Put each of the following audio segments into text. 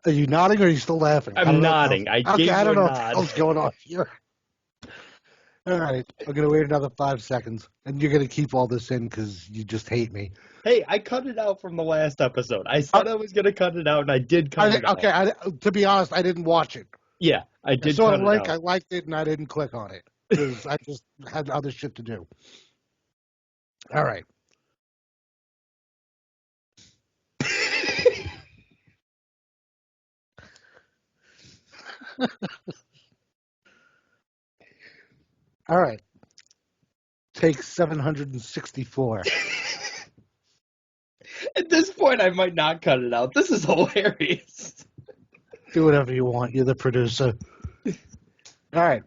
Are you nodding or are you still laughing? I'm nodding. I gave you I don't a know nod. what the hell's going on here. All right. I'm going to wait another 5 seconds. And you're going to keep all this in because you just hate me. Hey, I cut it out from the last episode. I said I was going to cut it out, and I did cut it out. Okay. To be honest, I didn't watch it. Yeah, I did saw cut the it link, out. I liked it, and I didn't click on it because I just had other shit to do. All right. All right. Take 764. At this point, I might not cut it out. This is hilarious. Do whatever you want. You're the producer. All right.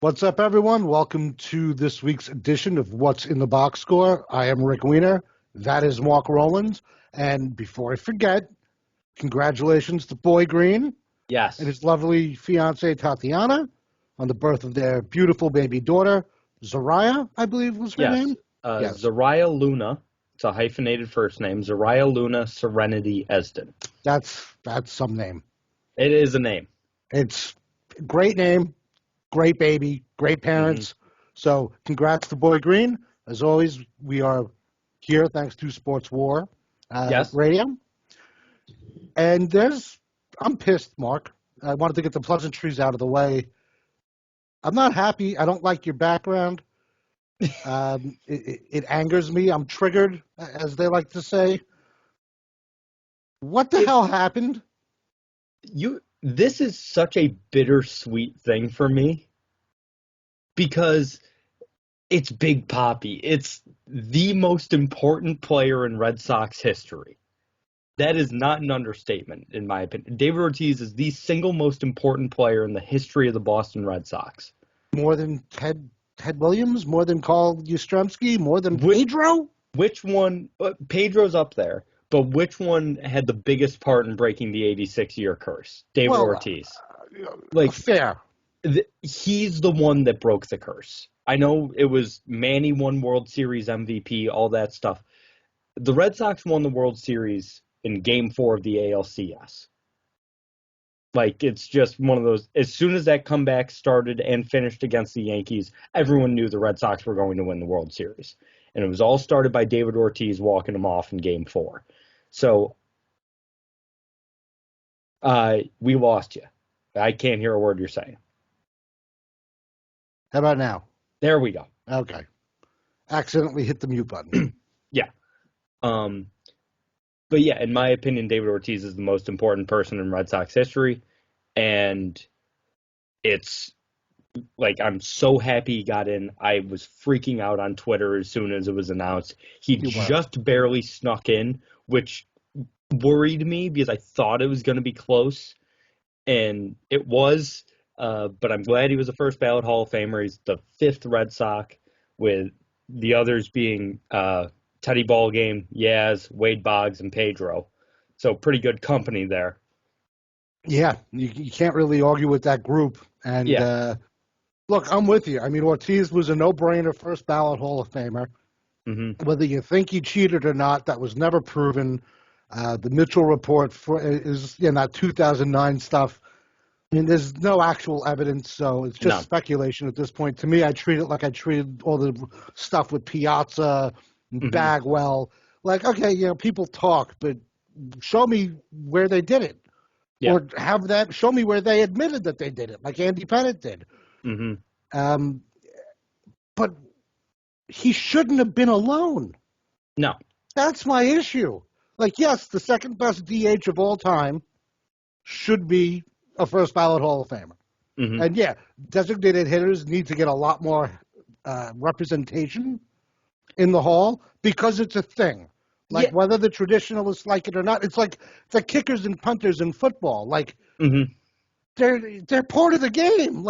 What's up, everyone? Welcome to this week's edition of What's in the Box Score. I am Rick Wiener. That is Mark Rowlands. And before I forget, congratulations to Boy Green. Yes. And his lovely fiancée, Tatiana, on the birth of their beautiful baby daughter, Zariah, I believe was her name. Yes. Zariah-Luna. It's a hyphenated first name. Zariah-Luna Serenity Esden. That's some name. It is a name. It's a great name, great baby, great parents. Mm-hmm. So congrats to Boy Green. As always, we are here thanks to Sports War Radio. And I'm pissed, Mark. I wanted to get the pleasantries out of the way. I'm not happy. I don't like your background. It angers me. I'm triggered, as they like to say. What the hell happened? This is such a bittersweet thing for me because it's Big Papi. It's the most important player in Red Sox history. That is not an understatement, in my opinion. David Ortiz is the single most important player in the history of the Boston Red Sox. More than Ted Williams? More than Carl Yastrzemski? More than Pedro? Which one? Pedro's up there, but which one had the biggest part in breaking the 86-year curse? David Ortiz. Fair. He's the one that broke the curse. I know it was Manny won World Series MVP, all that stuff. The Red Sox won the World Series in Game 4 of the ALCS. It's just one of those, as soon as that comeback started and finished against the Yankees, everyone knew the Red Sox were going to win the World Series. And it was all started by David Ortiz walking them off in Game 4. So, we lost you. I can't hear a word you're saying. How about now? There we go. Okay. Accidentally hit the mute button. Yeah. But yeah, in my opinion, David Ortiz is the most important person in Red Sox history. And it's I'm so happy he got in. I was freaking out on Twitter as soon as it was announced. He just barely snuck in, which worried me because I thought it was going to be close. And it was, but I'm glad he was a first ballot Hall of Famer. He's the 5th Red Sox, with the others being Teddy Ballgame, Yaz, Wade Boggs, and Pedro. So pretty good company there. Yeah, you can't really argue with that group. And look, I'm with you. I mean, Ortiz was a no-brainer first ballot Hall of Famer. Mm-hmm. Whether you think he cheated or not, that was never proven. The Mitchell report is that 2009 stuff. I mean, there's no actual evidence, so it's just speculation at this point. To me, I treat it like I treated all the stuff with Piazza, Bagwell. Okay, people talk, but show me where they did it. Yeah. Or show me where they admitted that they did it, like Andy Pettitte did. Mm-hmm. But he shouldn't have been alone. No. That's my issue. Yes, the second best DH of all time should be a first ballot Hall of Famer. Mm-hmm. And designated hitters need to get a lot more representation in the Hall because it's a thing. Whether the traditionalists like it or not, it's like the kickers and punters in football. They're part of the game.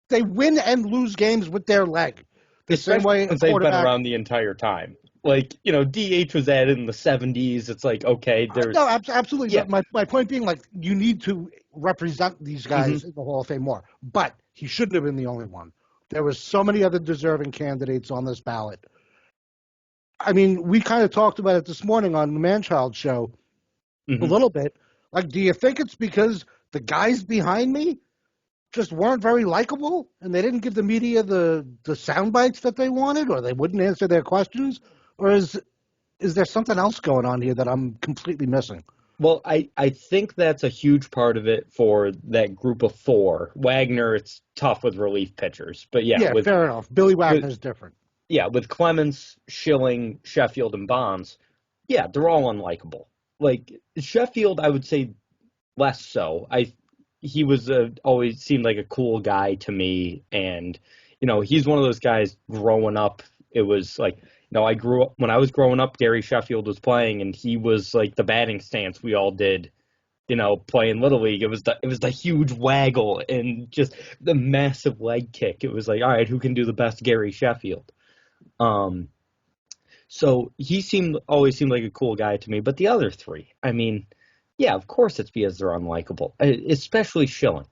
They win and lose games with their leg. The same way they've been around the entire time. DH was added in the 70s. It's okay, there's... No, absolutely. Yeah. My point being, you need to represent these guys in the Hall of Fame more. But he shouldn't have been the only one. There were so many other deserving candidates on this ballot. I mean, we kind of talked about it this morning on the Manchild show a little bit. Like, do you think it's because the guys behind me just weren't very likable and they didn't give the media the sound bites that they wanted, or they wouldn't answer their questions? Or is there something else going on here that I'm completely missing? Well, I think that's a huge part of it for that group of four. Wagner, it's tough with relief pitchers. But yeah, fair enough. Billy Wagner's different. Yeah, with Clemens, Schilling, Sheffield, and Bonds, yeah, they're all unlikable. Like Sheffield, I would say less so. He was always seemed like a cool guy to me, and he's one of those guys growing up. It was like I grew up when I was growing up. Gary Sheffield was playing, and he was like the batting stance we all did. Playing Little League, it was the huge waggle and just the massive leg kick. It was like, all right, who can do the best Gary Sheffield? So he always seemed like a cool guy to me. But the other three, I mean, yeah, of course it's because they're unlikable, especially Schilling.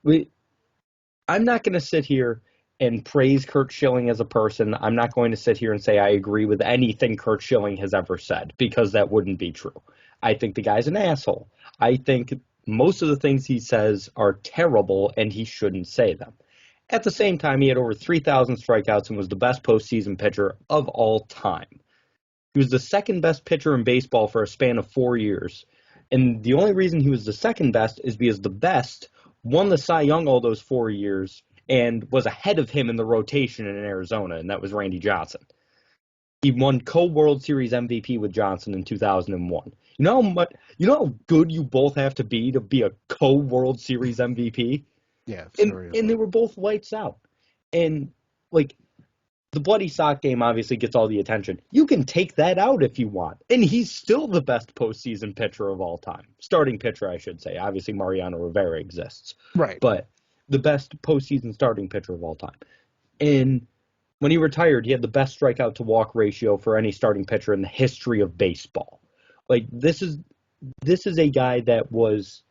I'm not going to sit here and praise Curt Schilling as a person. I'm not going to sit here and say I agree with anything Curt Schilling has ever said, because that wouldn't be true. I think the guy's an asshole. I think most of the things he says are terrible, and he shouldn't say them. At the same time, he had over 3,000 strikeouts and was the best postseason pitcher of all time. He was the second best pitcher in baseball for a span of 4 years. And the only reason he was the second best is because the best won the Cy Young all those 4 years and was ahead of him in the rotation in Arizona, and that was Randy Johnson. He won co-World Series MVP with Johnson in 2001. You know how good you both have to be a co-World Series MVP? Yeah, seriously. And they were both lights out. And, like, the Bloody Sock game obviously gets all the attention. You can take that out if you want. And he's still the best postseason pitcher of all time. Starting pitcher, I should say. Obviously, Mariano Rivera exists. Right. But the best postseason starting pitcher of all time. And when he retired, he had the best strikeout to walk ratio for any starting pitcher in the history of baseball. Like, this is a guy that was,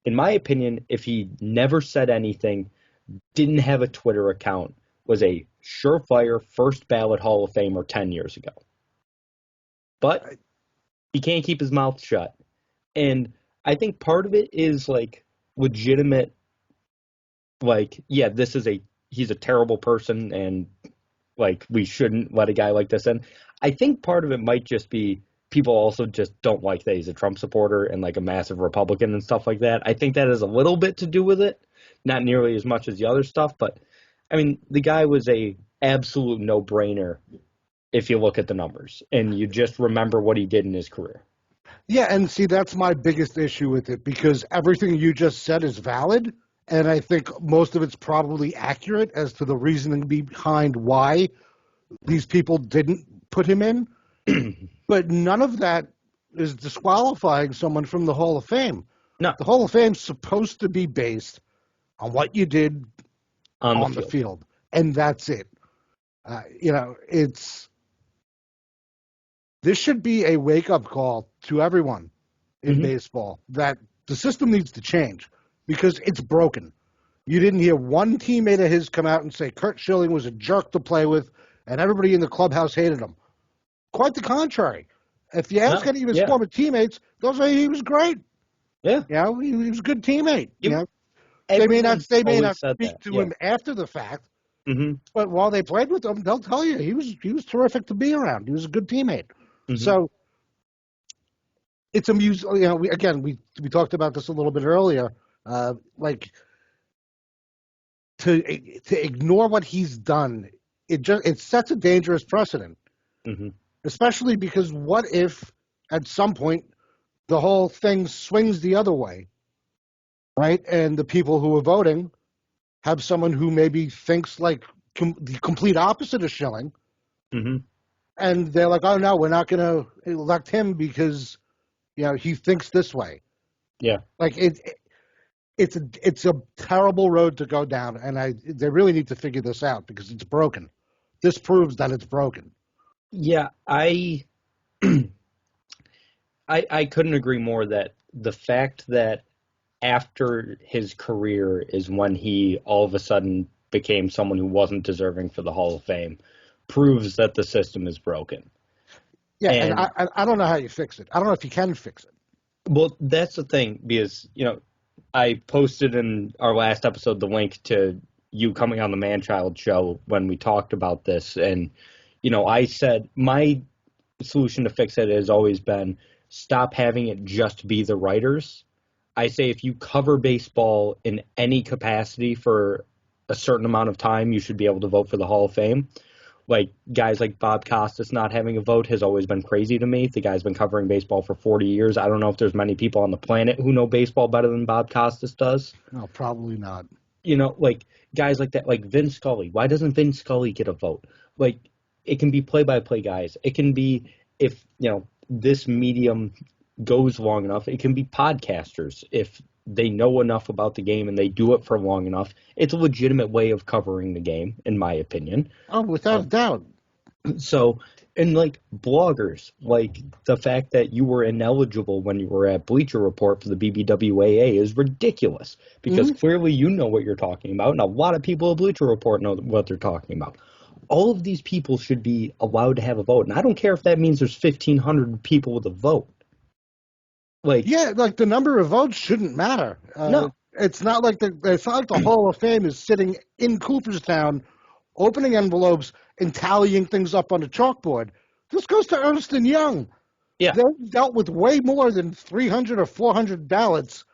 in my opinion, if he never said anything, didn't have a Twitter account, was a surefire first ballot Hall of Famer 10 years ago. But he can't keep his mouth shut. And I think part of it is like legitimate, like, yeah, he's a terrible person and like we shouldn't let a guy like this in. I think part of it might just be people also just don't like that he's a Trump supporter and like a massive Republican and stuff like that. I think that has a little bit to do with it. Not nearly as much as the other stuff, but I mean, the guy was a absolute no-brainer if you look at the numbers and you just remember what he did in his career. Yeah, and see, that's my biggest issue with it, because everything you just said is valid, and I think most of it's probably accurate as to the reasoning behind why these people didn't put him in. But none of that is disqualifying someone from the Hall of Fame. No. The Hall of Fame's supposed to be based on what you did on the field. And that's it. This should be a wake-up call to everyone in baseball that the system needs to change because it's broken. You didn't hear one teammate of his come out and say Curt Schilling was a jerk to play with and everybody in the clubhouse hated him. Quite the contrary. If you ask any of his former teammates, they'll say he was great. Yeah. He was a good teammate. They may not speak to him after the fact, but while they played with him, they'll tell you he was terrific to be around. He was a good teammate. So it's amusing. We talked about this a little bit earlier. Like to ignore what he's done, it sets a dangerous precedent. Especially because what if at some point the whole thing swings the other way, right? And the people who are voting have someone who maybe thinks like the complete opposite of Schilling, and they're like, "Oh no, we're not going to elect him because he thinks this way." Yeah, like it's a terrible road to go down, and they really need to figure this out because it's broken. This proves that it's broken. Yeah, I couldn't agree more that the fact that after his career is when he all of a sudden became someone who wasn't deserving for the Hall of Fame proves that the system is broken. Yeah, and I don't know how you fix it. I don't know if you can fix it. Well, that's the thing, because, I posted in our last episode the link to you coming on the Man-Child show when we talked about this. And, I said my solution to fix it has always been stop having it just be the writers. I say if you cover baseball in any capacity for a certain amount of time, you should be able to vote for the Hall of Fame. Like guys like Bob Costas not having a vote has always been crazy to me. The guy's been covering baseball for 40 years. I don't know if there's many people on the planet who know baseball better than Bob Costas does. No, probably not. Like guys like that, like Vin Scully. Why doesn't Vin Scully get a vote? Like it can be play-by-play guys. It can be if, this medium goes long enough, it can be podcasters. If they know enough about the game and they do it for long enough, it's a legitimate way of covering the game, in my opinion. Oh, without a doubt. So, and like bloggers, like the fact that you were ineligible when you were at Bleacher Report for the BBWAA is ridiculous, because clearly you know what you're talking about, and a lot of people at Bleacher Report know what they're talking about. All of these people should be allowed to have a vote, and I don't care if that means there's 1,500 people with a vote. Yeah, like the number of votes shouldn't matter. No, it's not like the Hall of Fame is sitting in Cooperstown, opening envelopes and tallying things up on the chalkboard. This goes to Ernst & Young. Yeah, they dealt with way more than 300 or 400 ballots.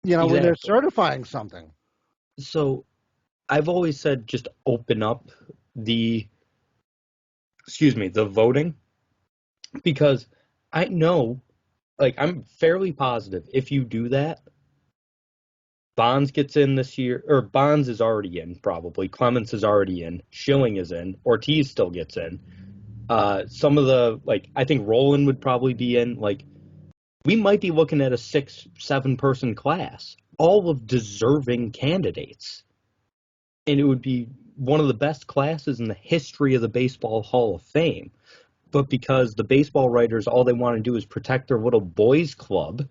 Exactly. When they're certifying something. So, I've always said just open up the voting, because I know. Like, I'm fairly positive if you do that, Bonds gets in this year, or Bonds is already in, probably. Clemens is already in. Schilling is in. Ortiz still gets in. Some of the, I think Roland would probably be in. We might be looking at a 6-7 person class, all of deserving candidates. And it would be one of the best classes in the history of the Baseball Hall of Fame. But because the baseball writers, all they want to do is protect their little boys club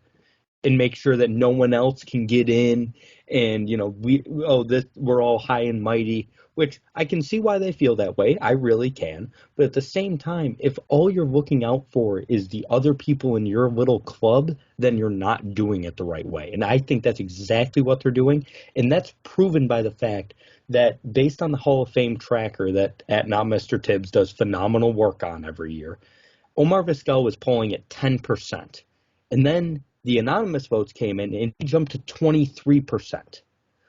and make sure that no one else can get in. And, we're all high and mighty, which I can see why they feel that way. I really can. But at the same time, if all you're looking out for is the other people in your little club, then you're not doing it the right way. And I think that's exactly what they're doing. And that's proven by the fact that based on the Hall of Fame tracker that at Not Mr. Tibbs does phenomenal work on every year, Omar Vizquel was polling at 10%. And then the anonymous votes came in and he jumped to 23%,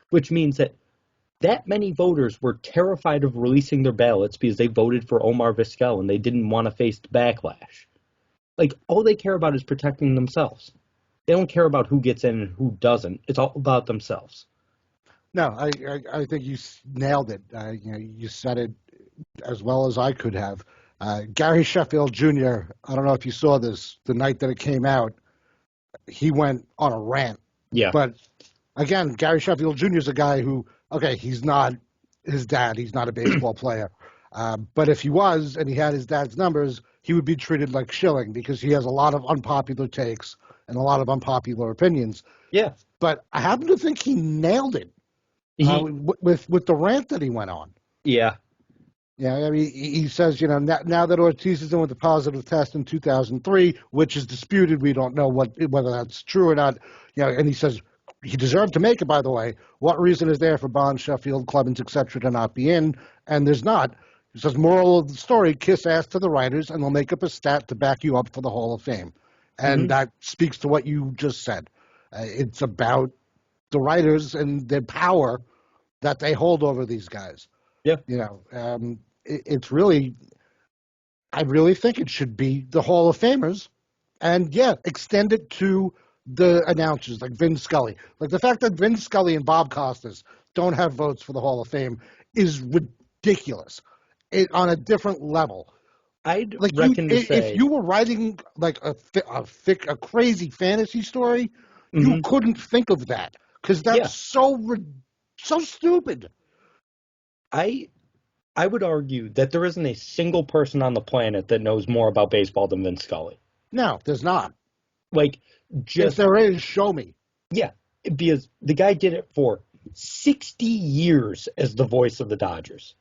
which means that many voters were terrified of releasing their ballots because they voted for Omar Vizquel and they didn't want to face the backlash. All they care about is protecting themselves. They don't care about who gets in and who doesn't. It's all about themselves. No, I think you nailed it. You said it as well as I could have. Gary Sheffield Jr., I don't know if you saw this, the night that it came out, he went on a rant. Yeah. But again, Gary Sheffield Jr. is a guy who, he's not his dad. He's not a baseball player. But if he was and he had his dad's numbers, he would be treated like Schilling because he has a lot of unpopular takes and a lot of unpopular opinions. Yeah. But I happen to think he nailed it. With the rant that he went on. Yeah. Yeah, I mean, he says, now that Ortiz is in with the positive test in 2003, which is disputed, we don't know whether that's true or not. And he says he deserved to make it, by the way. What reason is there for Bonds, Sheffield, Clemens, etc. to not be in? And there's not. He says, moral of the story, kiss ass to the writers, and they'll make up a stat to back you up for the Hall of Fame. And that speaks to what you just said. It's about the writers and their power that they hold over these guys. Yeah. It's really, I really think it should be the Hall of Famers, and extend it to the announcers like Vin Scully. Like the fact that Vin Scully and Bob Costas don't have votes for the Hall of Fame is ridiculous. On a different level. I'd reckon to say, if you were writing like a crazy fantasy story, you couldn't think of that because that's so stupid. I would argue that there isn't a single person on the planet that knows more about baseball than Vin Scully. No, there's not. If there is, show me. Yeah, because the guy did it for 60 years as the voice of the Dodgers.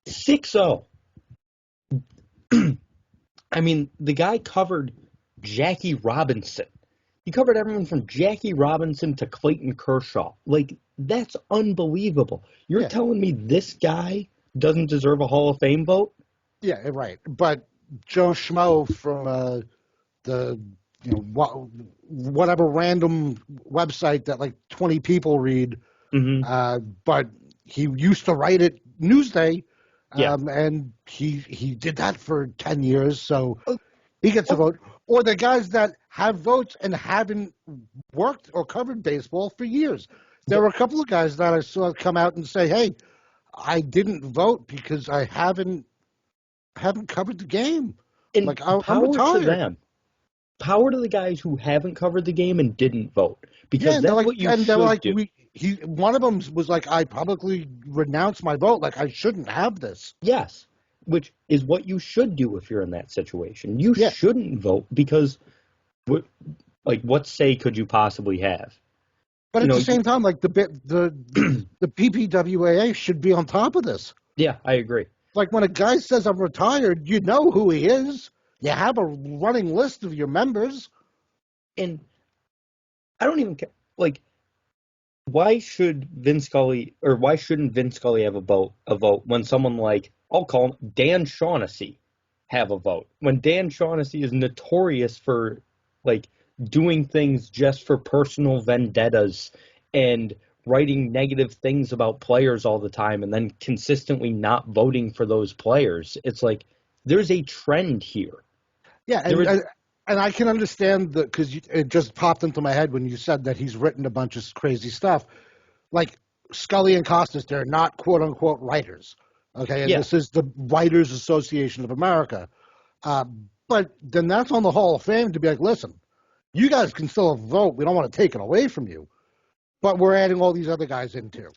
6-0. I mean, the guy covered Jackie Robinson. He covered everyone from Jackie Robinson to Clayton Kershaw. Like, that's unbelievable. You're Yeah. telling me this guy doesn't deserve a Hall of Fame vote? Yeah, right. But Joe Schmo from the whatever random website that like 20 people read, Mm-hmm. but he used to write at Newsday, Yeah. and he did that for 10 years, so Oh, he gets a oh, vote. Or the guys that have votes and haven't worked or covered baseball for years. There were a couple of guys that I saw come out and say, "Hey, I didn't vote because I haven't covered the game. and Like I'm power to retired." them. Power to the guys who haven't covered the game and didn't vote, Yeah, because and they're that's like, what you should like, do. one of them was like, I publicly renounced my vote. Like I shouldn't have this. Yes, which is what you should do if you're in that situation. You Yeah, shouldn't vote because, what say could you possibly have? but You at know, the same time, like the PPWAA should be on top of this. yeah, I agree. Like when a guy says I'm retired, you know who he is. You have a running list of your members. And I don't even care. Like, why should Vin Scully or why shouldn't Vin Scully have a vote when someone like, I'll call him Dan Shaughnessy, have a vote? When Dan Shaughnessy is notorious for like doing things just for personal vendettas and writing negative things about players all the time and then consistently not voting for those players. It's like there's a trend here. Yeah, There is and I can understand because it just popped into my head when you said that he's written a bunch of crazy stuff. Like Scully and Costas, they're not quote unquote writers. Okay, and yeah. this is the Writers Association of America. But then that's on the Hall of Fame to be like, listen, you guys can still vote. We don't want to take it away from you, but we're adding all these other guys in too.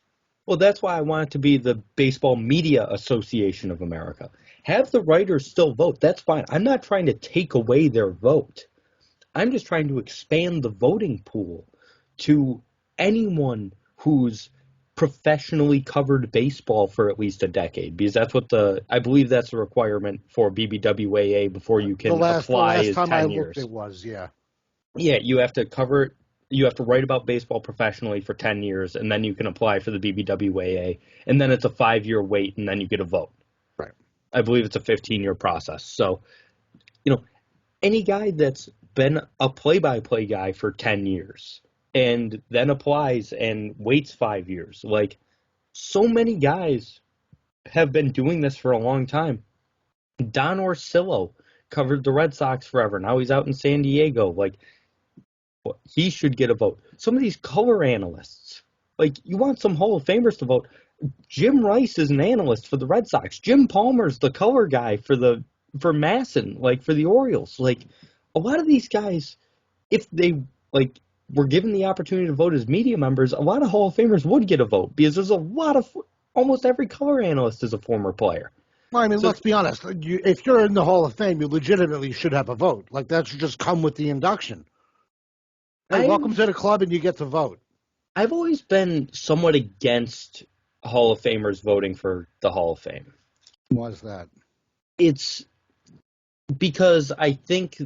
Well, that's why I want it to be the Baseball Media Association of America. Have the writers still vote. That's fine. I'm not trying to take away their vote. I'm just trying to expand the voting pool to anyone who's professionally covered baseball for at least a decade, because I believe that's the requirement for BBWAA before you The can last the apply last is time I 10 looked, years. it was, yeah. Yeah, you have to write about baseball professionally for 10 years, and then you can apply for the BBWAA, and then it's a 5-year wait, and then you get a vote. Right. I believe it's a 15-year process. So, you know, any guy that's been a play-by-play guy for 10 years and then applies and waits 5 years, like, so many guys have been doing this for a long time. Don Orsillo covered the Red Sox forever. Now he's out in San Diego. Like, he should get a vote. Some of these color analysts, like, you want some Hall of Famers to vote. Jim Rice is an analyst for the Red Sox. Jim Palmer's the color guy for Masson, like for the Orioles. Like, a lot of these guys, if they like were given the opportunity to vote as media members, a lot of Hall of Famers would get a vote because there's a lot of almost every color analyst is a former player. Well, I mean, So let's be honest. If you're in the Hall of Fame, you legitimately should have a vote. Like that should just come with the induction. Hey, welcome I'm to the club, and you get to vote. I've always been somewhat against Hall of Famers voting for the Hall of Fame. Was that? It's because I think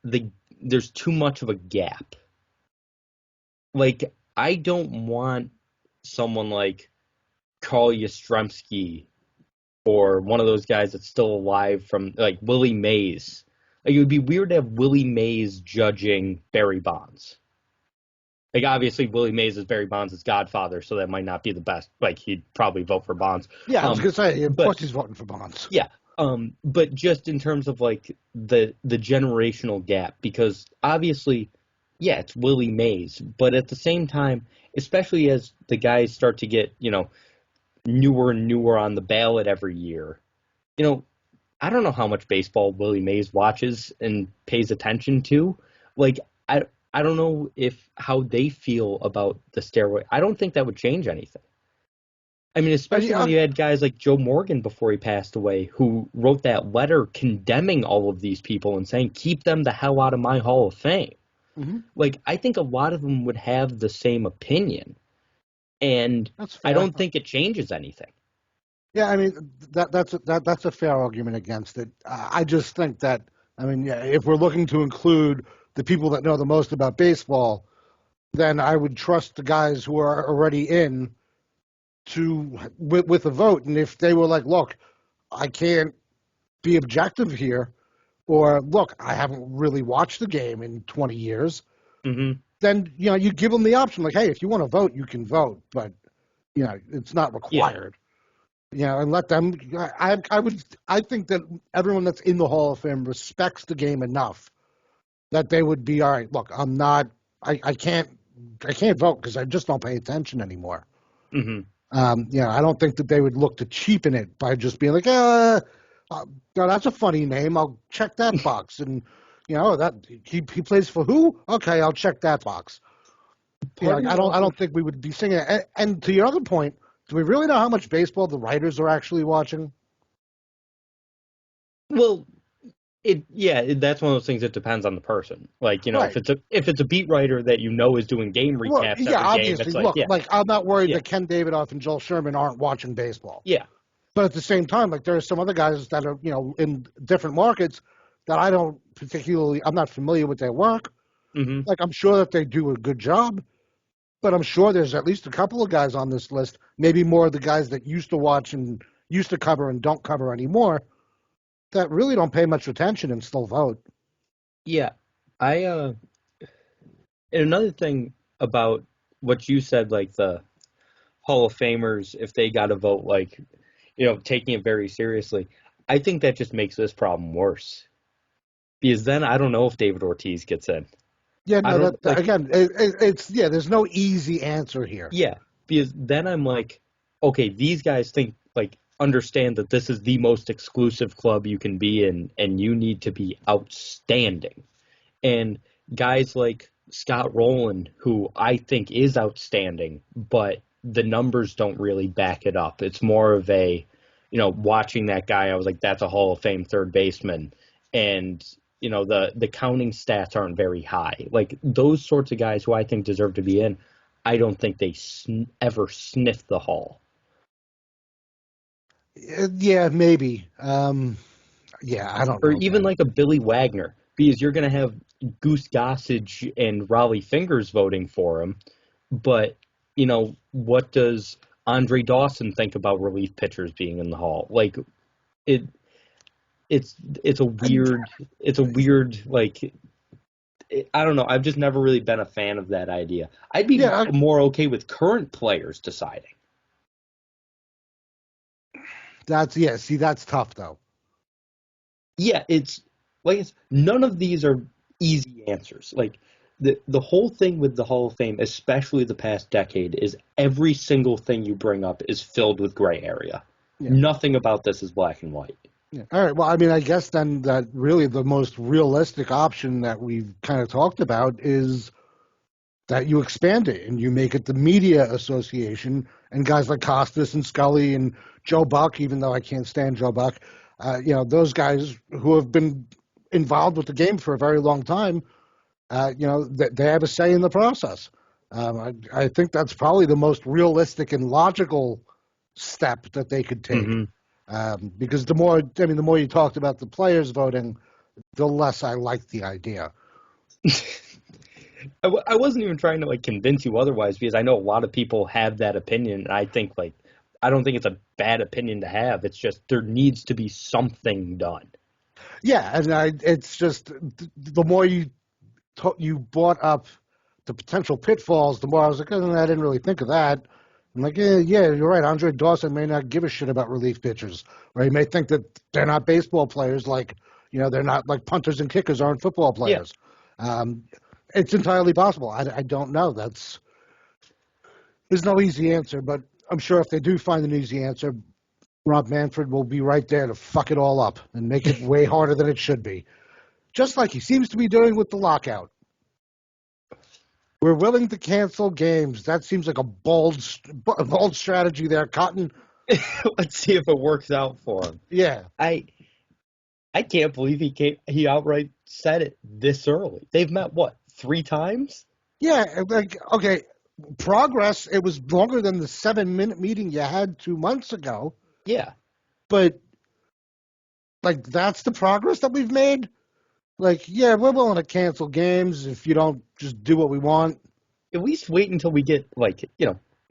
there's too much of a gap. Like, I don't want someone like Carl Yastrzemski or one of those guys that's still alive from like Willie Mays. Like, it would be weird to have Willie Mays judging Barry Bonds. Like, obviously Willie Mays is Barry Bonds' godfather, so that might not be the best. Like, he'd probably vote for Bonds. Yeah, I was gonna say, of But course he's voting for Bonds. yeah, but just in terms of like the generational gap, because obviously, yeah, it's Willie Mays, but at the same time, especially as the guys start to get, newer and newer on the ballot every year, you know, I don't know how much baseball Willie Mays watches and pays attention to. Like, I don't know if how they feel about the steroid. I don't think that would change anything. I mean, especially when you had guys like Joe Morgan before he passed away, who wrote that letter condemning all of these people and saying, keep them the hell out of my Hall of Fame. Mm-hmm. Like, I think a lot of them would have the same opinion. And I don't think it changes anything. Yeah, I mean, that's a fair argument against it. I just think that I mean, yeah, if we're looking to include the people that know the most about baseball, then I would trust the guys who are already in with a vote. And if they were like, look, I can't be objective here, or look, I haven't really watched the game in 20 years, then, you give them the option, like, hey, if you want to vote, you can vote, but, it's not required. And let them. I think that everyone that's in the Hall of Fame respects the game enough that they would be all right. Look, I'm not. I can't vote because I just don't pay attention anymore. I don't think that they would look to cheapen it by just being like, no, that's a funny name. I'll check that box, and that he plays for who? Okay, I'll check that box. I don't think we would be singing it. And to your other point, do we really know how much baseball the writers are actually watching? Well, that's one of those things that depends on the person. Like, right. if it's a beat writer that is doing game recaps every obviously, game, it's look, I'm not worried that Ken Davidoff and Joel Sherman aren't watching baseball. Yeah. But at the same time, like, there are some other guys that are, in different markets that I'm not familiar with their work. Like, I'm sure that they do a good job, but I'm sure there's at least a couple of guys on this list, maybe more of the guys that used to watch and used to cover and don't cover anymore, that really don't pay much attention and still vote. Yeah. And another thing about what you said, like the Hall of Famers, if they got to vote, like, taking it very seriously, I think that just makes this problem worse. Because then I don't know if David Ortiz gets in. Yeah, no, there's no easy answer here. Yeah, because then I'm like, okay, these guys understand that this is the most exclusive club you can be in, and you need to be outstanding. And guys like Scott Rowland, who I think is outstanding, but the numbers don't really back it up. It's more of a, watching that guy, I was like, that's a Hall of Fame third baseman. And the counting stats aren't very high. Like, those sorts of guys who I think deserve to be in, I don't think they ever sniff the Hall. Yeah, maybe. I don't know. Or even like a Billy Wagner, because you're going to have Goose Gossage and Raleigh Fingers voting for him. But, what does Andre Dawson think about relief pitchers being in the Hall? Like, it's a weird, like, I don't know. I've just never really been a fan of that idea. I'd be more okay with current players deciding. That's tough though. Yeah, it's like none of these are easy answers. Like, the whole thing with the Hall of Fame, especially the past decade, is every single thing you bring up is filled with gray area. Yeah. Nothing about this is black and white. Yeah. All right. Well, I mean, I guess then that really the most realistic option that we've kind of talked about is that you expand it and you make it the Media Association, and guys like Costas and Scully and Joe Buck, even though I can't stand Joe Buck, those guys who have been involved with the game for a very long time, they have a say in the process. I think that's probably the most realistic and logical step that they could take. Because the more you talked about the players voting, the less I liked the idea. I wasn't even trying to convince you otherwise, because I know a lot of people have that opinion, and I think I don't think it's a bad opinion to have. It's just there needs to be something done. Yeah, and it's just the more you brought up the potential pitfalls, the more I was like, I didn't really think of that. I'm like, yeah, you're right. Andre Dawson may not give a shit about relief pitchers, or he may think that they're not baseball players, they're not like punters and kickers aren't football players. Yeah. It's entirely possible. I don't know. There's no easy answer, but I'm sure if they do find an easy answer, Rob Manfred will be right there to fuck it all up and make it way harder than it should be. Just like he seems to be doing with the lockout. We're willing to cancel games. That seems like a bold strategy there, Cotton. Let's see if it works out for him. Yeah. I can't believe he outright said it this early. They've met, 3 times? Yeah, okay, progress, it was longer than the 7-minute meeting you had 2 months ago. Yeah. But, that's the progress that we've made? Like, yeah, we're willing to cancel games if you don't just do what we want. At least wait until we get, like,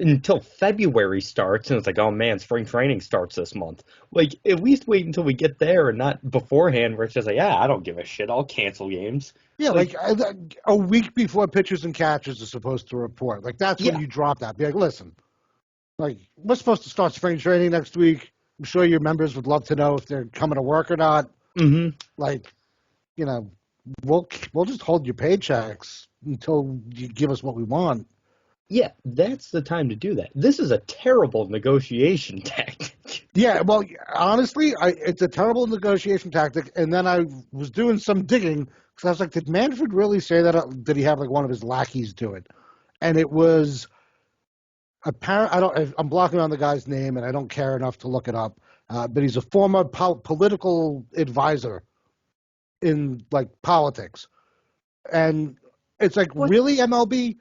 until February starts, and it's like, oh man, spring training starts this month. Like, at least wait until we get there and not beforehand where it's just like, yeah, I don't give a shit. I'll cancel games. Yeah, Like, like a week before pitchers and catchers are supposed to report. Like, that's when yeah, you drop that. Be like, listen, like, we're supposed to start spring training next week. I'm sure your members would love to know if they're coming to work or not. mm-hmm. Like, you know, we'll just hold your paychecks until you give us what we want. Yeah, that's the time to do that. This is a terrible negotiation tactic. Yeah, well, honestly, it's a terrible negotiation tactic. And then I was doing some digging because I was like, did Manfred really say that? Did he have like one of his lackeys do it? And it was apparent. I'm blocking on the guy's name, and I don't care enough to look it up. But he's a former political advisor in like politics, and it's like, What? really, MLB?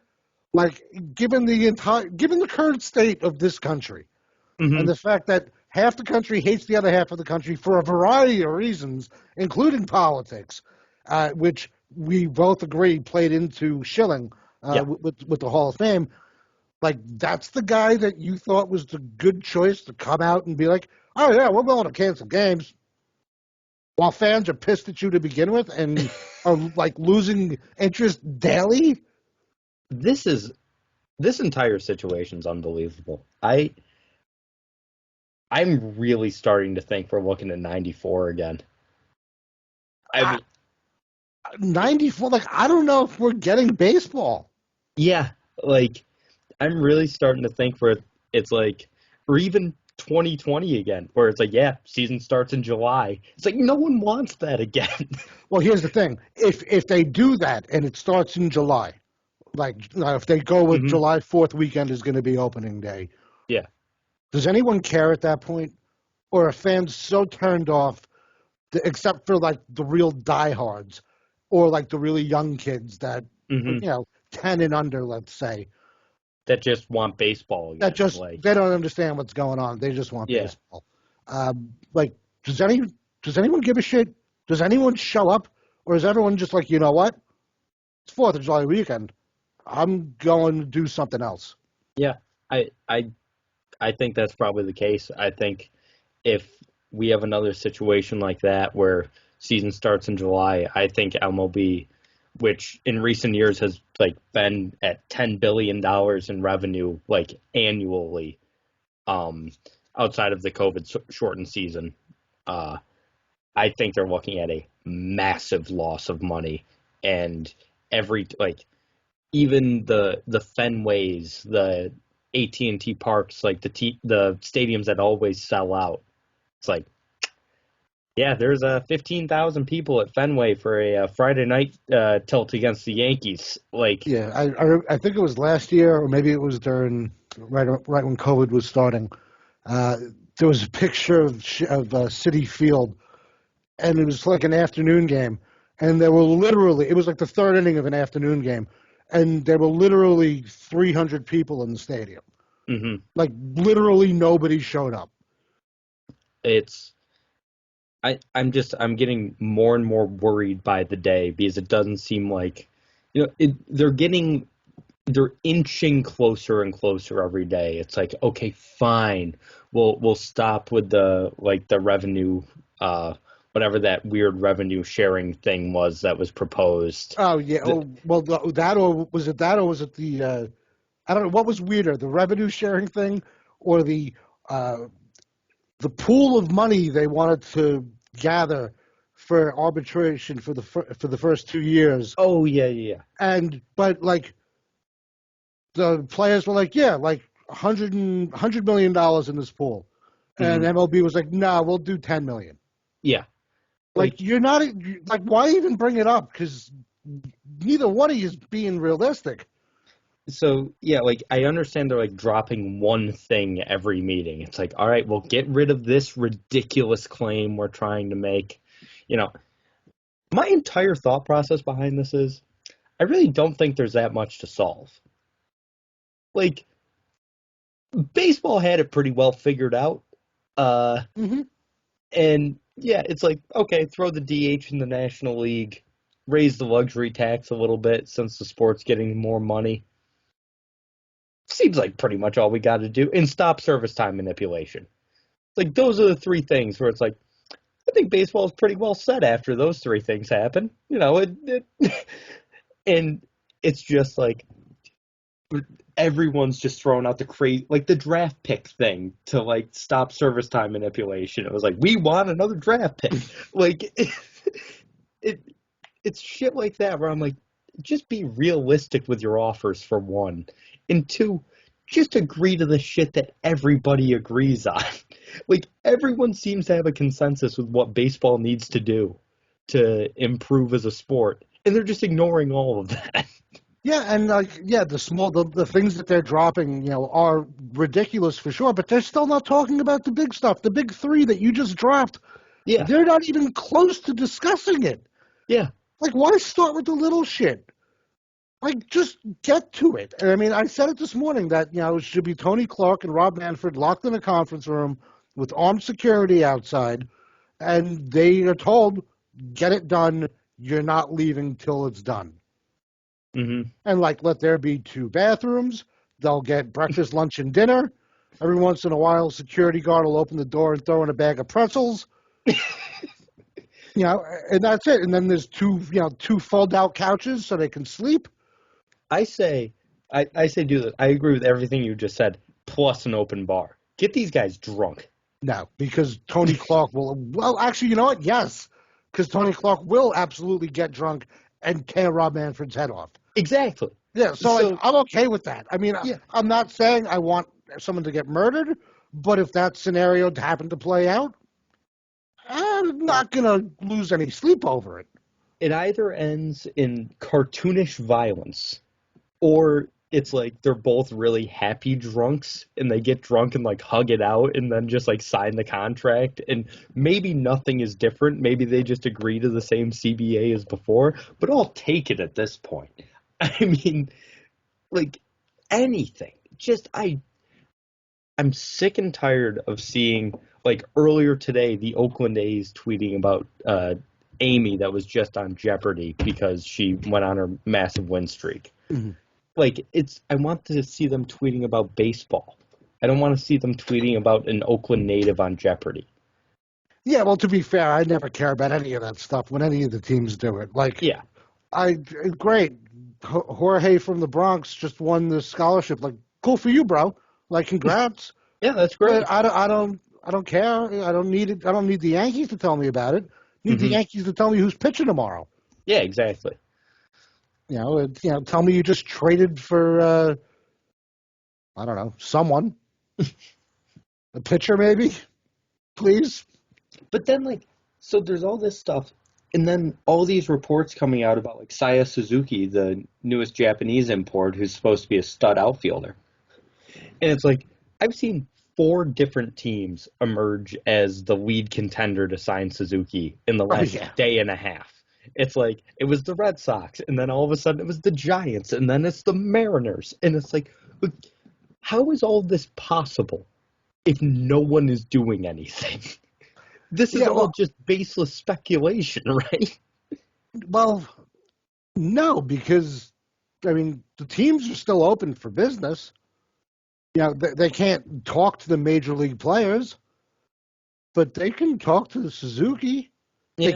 Like, given the current state of this country, Mm-hmm. and the fact that half the country hates the other half of the country for a variety of reasons, including politics, which we both agree played into Schilling Yeah. with the Hall of Fame. Like, that's the guy that you thought was the good choice to come out and be like, oh yeah, we're willing to cancel games, while fans are pissed at you to begin with and are like losing interest daily. This entire situation's unbelievable. I'm really starting to think we're looking at 94 again. I mean, 94, like, I don't know if we're getting baseball. yeah, like, I'm really starting to think it's like, or even 2020 again, where it's like, yeah, season starts in July. It's like, no one wants that again. Well, here's the thing. If they do that and it starts in July, like, if they go with Mm-hmm. July 4th weekend is going to be opening day, Yeah. does anyone care at that point? Or are fans so turned off, except for like the real diehards or like the really young kids that, Mm-hmm. 10 and under, let's say, That just want baseball again. that just, Like, they don't understand what's going on. They just want yeah. baseball. Like, does anyone give a shit? Does anyone show up? Or is everyone just like, you know what? It's 4th of July weekend. I'm going to do something else. Yeah. I think that's probably the case. I think if we have another situation like that where season starts in July, I think MLB, which in recent years has like been at $10 billion in revenue like annually, outside of the COVID shortened season, I think they're looking at a massive loss of money, and every like even the Fenways, the AT&T parks, like the stadiums that always sell out. It's like, yeah, there's 15,000 people at Fenway for a Friday night tilt against the Yankees. Like, Yeah, I think it was last year, or maybe it was during right when COVID was starting. There was a picture of Citi Field, and it was like an afternoon game, and there were literally, it was like the third inning of an afternoon game, and there were literally 300 people in the stadium. mm-hmm. Like, literally nobody showed up. I'm getting more and more worried by the day because it doesn't seem like, they're inching closer and closer every day. It's like, okay, fine, we'll stop with the revenue, whatever that weird revenue sharing thing was that was proposed. Oh yeah, well, that, or was it the I don't know, what was weirder, the revenue sharing thing or the pool of money they wanted to gather for arbitration for the first 2 years. Oh yeah. But like the players were like, yeah, like $100 million in this pool, and Mm-hmm. MLB was like, no, we'll do 10 million. Yeah, Like, you're not, like, why even bring it up? Because neither one of you is being realistic. so yeah, like I understand they're like dropping one thing every meeting. It's like, all right, well, get rid of this ridiculous claim we're trying to make. You know, my entire thought process behind this is I really don't think there's that much to solve. Like, baseball had it pretty well figured out. Mm-hmm. And yeah, it's like, okay, throw the DH in the National League. raise the luxury tax a little bit since the sport's getting more money. Seems like pretty much all we got to do. And stop service time manipulation. Like, those are the three things where it's like, I think baseball is pretty well set after those three things happen. And it's just like, everyone's just throwing out the crazy, like the draft pick thing to like stop service time manipulation. It was like, we want another draft pick. Like, it's shit like that where I'm like, just be realistic with your offers for one, and two, just agree to the shit that everybody agrees on. Like, everyone seems to have a consensus with what baseball needs to do to improve as a sport, and they're just ignoring all of that. Yeah, and the things that they're dropping, are ridiculous for sure, but they're still not talking about the big stuff. The big three that you just dropped, Yeah. They're not even close to discussing it. Yeah. Like, why start with the little shit? Like, just get to it. And I mean, I said it this morning that, it should be Tony Clark and Rob Manfred locked in a conference room with armed security outside, and they are told, get it done. You're not leaving till it's done. Mm-hmm. And, let there be 2 bathrooms. They'll get breakfast, lunch, and dinner. Every once in a while, a security guard will open the door and throw in a bag of pretzels. And that's it. And then there's 2 fold-out couches so they can sleep. I say do this. I agree with everything you just said, plus an open bar. Get these guys drunk. No, because Tony Clark will. Well, actually, you know what? Yes, because Tony Clark will absolutely get drunk and tear Rob Manfred's head off. Exactly. Yeah, so I'm okay with that. I mean, yeah. I'm not saying I want someone to get murdered, but if that scenario happened to play out, I'm not going to lose any sleep over it. It either ends in cartoonish violence, or it's like they're both really happy drunks and they get drunk and hug it out and then just sign the contract, and maybe nothing is different. Maybe they just agree to the same CBA as before, but I'll take it at this point. I mean, anything. Just I'm sick and tired of seeing, earlier today, the Oakland A's tweeting about Amy that was just on Jeopardy because she went on her massive win streak. Mm-hmm. I want to see them tweeting about baseball. I don't want to see them tweeting about an Oakland native on Jeopardy. Yeah, well, to be fair, I never care about any of that stuff when any of the teams do it. Yeah. Great. Jorge from the Bronx just won the scholarship. Cool for you, bro. Congrats. Yeah, that's great. But I don't care. I don't need it. I don't need the Yankees to tell me about it. I need the Yankees to tell me who's pitching tomorrow. Yeah, exactly. Tell me you just traded for, I don't know, someone. A pitcher, maybe? Please? But then, so there's all this stuff, and then all these reports coming out about, Saya Suzuki, the newest Japanese import, who's supposed to be a stud outfielder. And it's I've seen 4 different teams emerge as the lead contender to sign Suzuki in the last day and a half. It's it was the Red Sox, and then all of a sudden it was the Giants, and then it's the Mariners. And it's how is all this possible if no one is doing anything? This is all just baseless speculation, right? Well, no, because, the teams are still open for business. They can't talk to the major league players, but they can talk to the Suzuki. Yeah.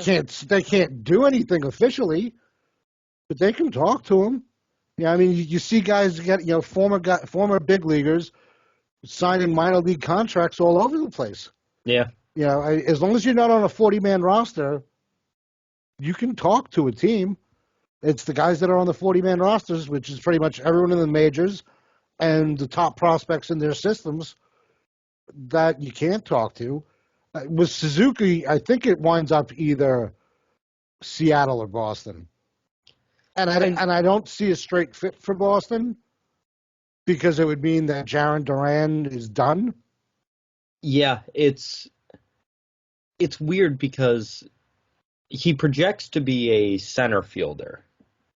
They can't do anything officially, but they can talk to him. You see guys get former big leaguers signing minor league contracts all over the place. Yeah. As long as you're not on a 40-man roster, you can talk to a team. It's the guys that are on the 40-man rosters, which is pretty much everyone in the majors and the top prospects in their systems, that you can't talk to. With Suzuki, I think it winds up either Seattle or Boston. And I don't see a straight fit for Boston because it would mean that Jarren Duran is done. Yeah, it's weird because he projects to be a center fielder.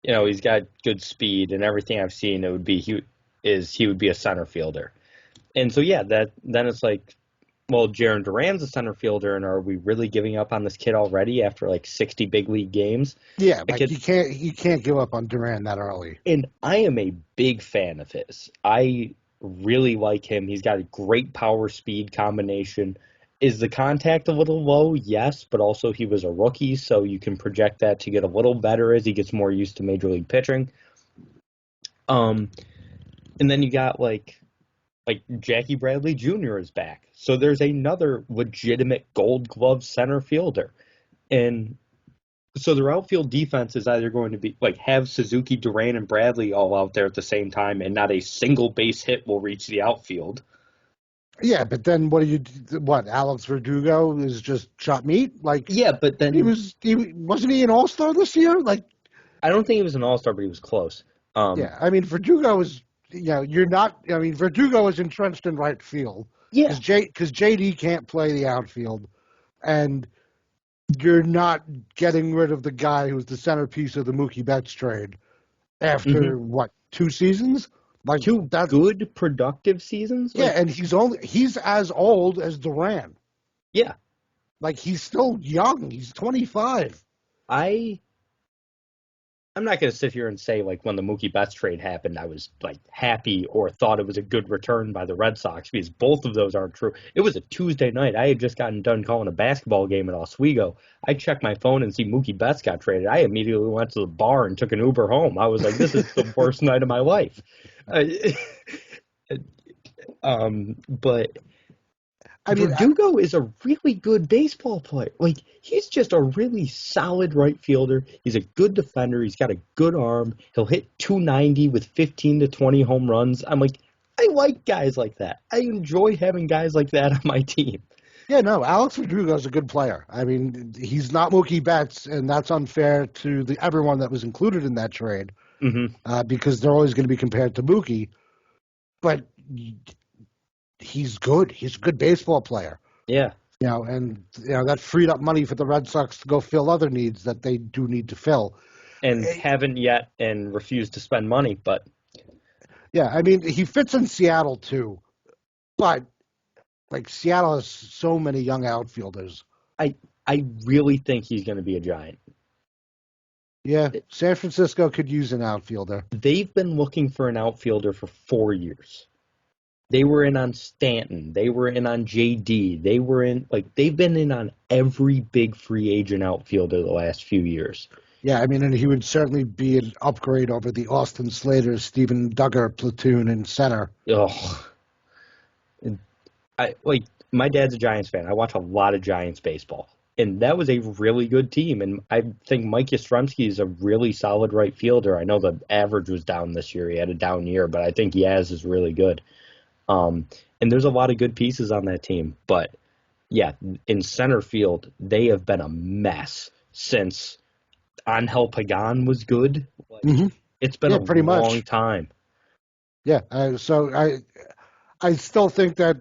He's got good speed and everything I've seen. He would be a center fielder. And so then it's well, Jaron Duran's a center fielder, and are we really giving up on this kid already after like 60 big league games? Yeah, like you can't give up on Duran that early. And I am a big fan of his. I really like him. He's got a great power speed combination. Is the contact a little low? Yes, but also he was a rookie, so you can project that to get a little better as he gets more used to major league pitching. And then you got like Jackie Bradley Jr. is back. So there's another legitimate Gold Glove center fielder. And so their outfield defense is either going to be like have Suzuki, Duran, and Bradley all out there at the same time, and not a single base hit will reach the outfield. Yeah, but then what? Alex Verdugo is just shot meat? Like, yeah, but then wasn't he an all-star this year? Like, I don't think he was an all-star, but he was close. Yeah, I mean Verdugo is, you're not. I mean Verdugo is entrenched in right field. Yeah, because JD can't play the outfield, and you're not getting rid of the guy who's the centerpiece of the Mookie Betts trade after what, 2 seasons? Like 2 good productive seasons? Yeah, and he's as old as Duran. Yeah. Like he's still young. He's 25. I'm not going to sit here and say, like, when the Mookie Betts trade happened, I was, like, happy or thought it was a good return by the Red Sox, because both of those aren't true. It was a Tuesday night. I had just gotten done calling a basketball game at Oswego. I checked my phone and see Mookie Betts got traded. I immediately went to the bar and took an Uber home. I was like, this is the worst night of my life. But I mean, Verdugo is a really good baseball player. Like, he's just a really solid right fielder. He's a good defender. He's got a good arm. He'll hit 290 with 15 to 20 home runs. I'm like, I like guys like that. I enjoy having guys like that on my team. Yeah, no, Alex Verdugo is a good player. I mean, he's not Mookie Betts, and that's unfair to everyone that was included in that trade because they're always going to be compared to Mookie. But he's good. He's a good baseball player. Yeah. And that freed up money for the Red Sox to go fill other needs that they do need to fill. And haven't yet and refused to spend money, but... Yeah, I mean, he fits in Seattle too. But, like, Seattle has so many young outfielders. I really think he's going to be a Giant. Yeah, San Francisco could use an outfielder. They've been looking for an outfielder for 4 years. They were in on Stanton. They were in on JD. They've been in on every big free agent outfielder the last few years. Yeah, I mean, and he would certainly be an upgrade over the Austin Slater, Steven Duggar platoon in center. Oh, my dad's a Giants fan. I watch a lot of Giants baseball, and that was a really good team. And I think Mike Yastrzemski is a really solid right fielder. I know the average was down this year. He had a down year, but I think Yaz is really good. And there's a lot of good pieces on that team. But, yeah, in center field, they have been a mess since Angel Pagan was good. It's been a pretty long much. time. Yeah, so I still think that,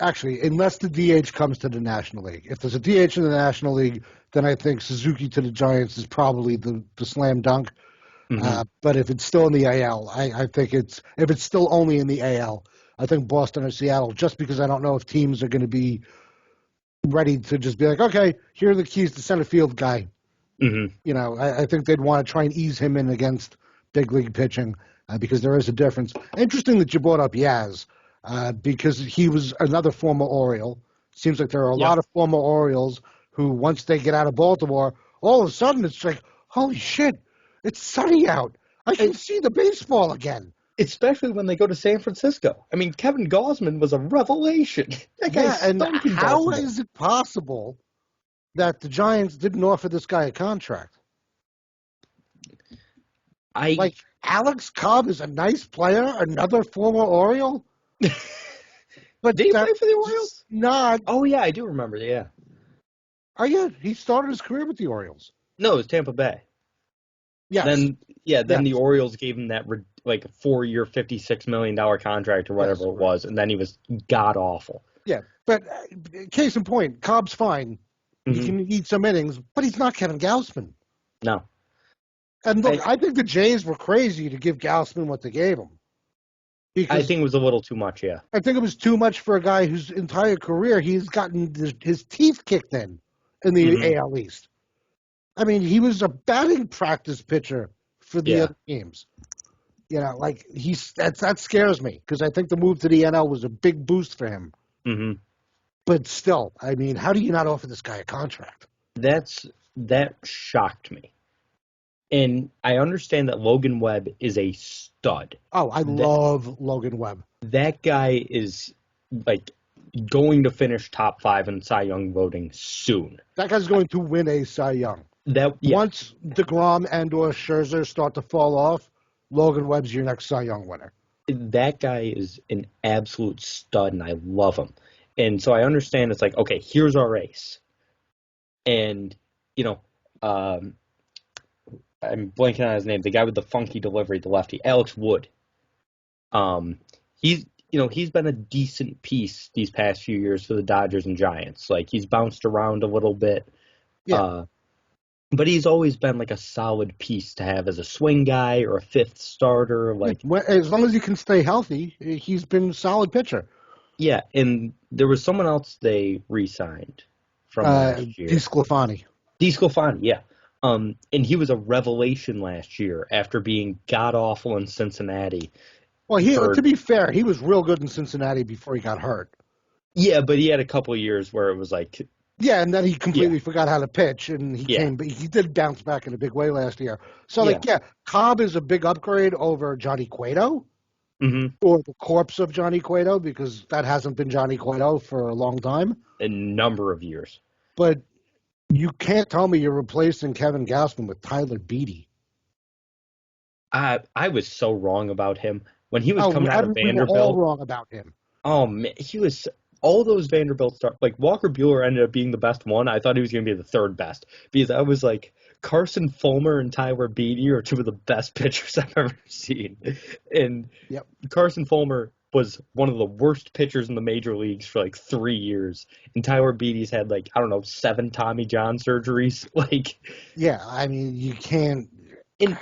actually, unless the DH comes to the National League. If there's a DH in the National League, then I think Suzuki to the Giants is probably the slam dunk. But if it's still in the AL, I think if it's still only in the AL, I think Boston or Seattle, just because I don't know if teams are going to be ready to just be like, okay, here are the keys to center field guy. I think they'd want to try and ease him in against big league pitching because there is a difference. Interesting that you brought up Yaz because he was another former Oriole. Seems like there are a lot of former Orioles who, once they get out of Baltimore, all of a sudden it's like, holy shit, it's sunny out. I can see the baseball again. Especially when they go to San Francisco. I mean, Kevin Gausman was a revelation. And how is it possible that the Giants didn't offer this guy a contract? Alex Cobb is a nice player, another former Oriole. But did he play for the Orioles? Not. Oh, yeah, I do remember. Yeah. Oh, yeah, he started his career with the Orioles. No, it was Tampa Bay. Yes. Then the Orioles gave him that a 4-year, $56 million contract or whatever it was, and then he was god awful. Yeah, but case in point, Cobb's fine. He can eat some innings, but he's not Kevin Gausman. No. And look, I think the Jays were crazy to give Gausman what they gave him. I think it was a little too much, yeah. I think it was too much for a guy whose entire career he's gotten his teeth kicked in the AL East. I mean, he was a batting practice pitcher for the other teams. You know, like that scares me because I think the move to the NL was a big boost for him. Mm-hmm. But still, I mean, how do you not offer this guy a contract? That shocked me. And I understand that Logan Webb is a stud. Oh, I love Logan Webb. That guy is like going to finish top 5 in Cy Young voting soon. That guy's going to win a Cy Young. Once DeGrom and or Scherzer start to fall off, Logan Webb's your next Cy Young winner. That guy is an absolute stud, and I love him. And so I understand it's like, okay, here's our ace. And, you know, I'm blanking on his name, the guy with the funky delivery, the lefty, Alex Wood. He's been a decent piece these past few years for the Dodgers and Giants. Like, he's bounced around a little bit. Yeah. But he's always been like a solid piece to have as a swing guy or a fifth starter. Like, as long as he can stay healthy, he's been a solid pitcher. Yeah, and there was someone else they re-signed from last year. DeSclafani, yeah. And he was a revelation last year after being god-awful in Cincinnati. Well, to be fair, he was real good in Cincinnati before he got hurt. Yeah, but he had a couple of years where it was like... Yeah, and then he completely forgot how to pitch, and he did bounce back in a big way last year. So, Cobb is a big upgrade over Johnny Cueto, or the corpse of Johnny Cueto, because that hasn't been Johnny Cueto for a long time. A number of years. But you can't tell me you're replacing Kevin Gausman with Tyler Beede. I was so wrong about him. When he was coming out of Vanderbilt. We were all wrong about him. Oh, man, he was... All those Vanderbilt stars, like Walker Buehler ended up being the best one. I thought he was going to be the third best because I was like, Carson Fulmer and Tyler Beede are two of the best pitchers I've ever seen. And Carson Fulmer was one of the worst pitchers in the major leagues for like 3 years. And Tyler Beaty's had 7 Tommy John surgeries. I mean, you can't. And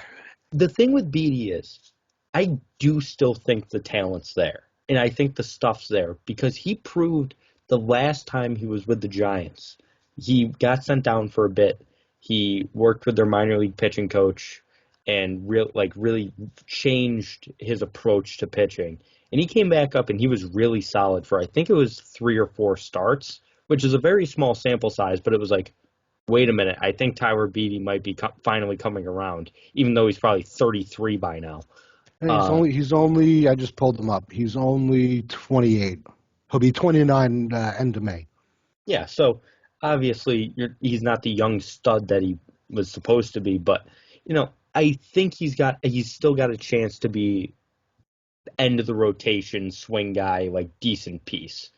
the thing with Beede is, I do still think the talent's there. And I think the stuff's there because he proved the last time he was with the Giants. He got sent down for a bit. He worked with their minor league pitching coach and really changed his approach to pitching. And he came back up and he was really solid for, I think it was 3 or 4 starts, which is a very small sample size, but it was like, wait a minute, I think Tyler Beede might be finally coming around, even though he's probably 33 by now. He's only. I just pulled him up. He's only 28. He'll be 29 end of May. Yeah, so obviously he's not the young stud that he was supposed to be, but I think he's still got a chance to be end of the rotation swing guy, decent piece.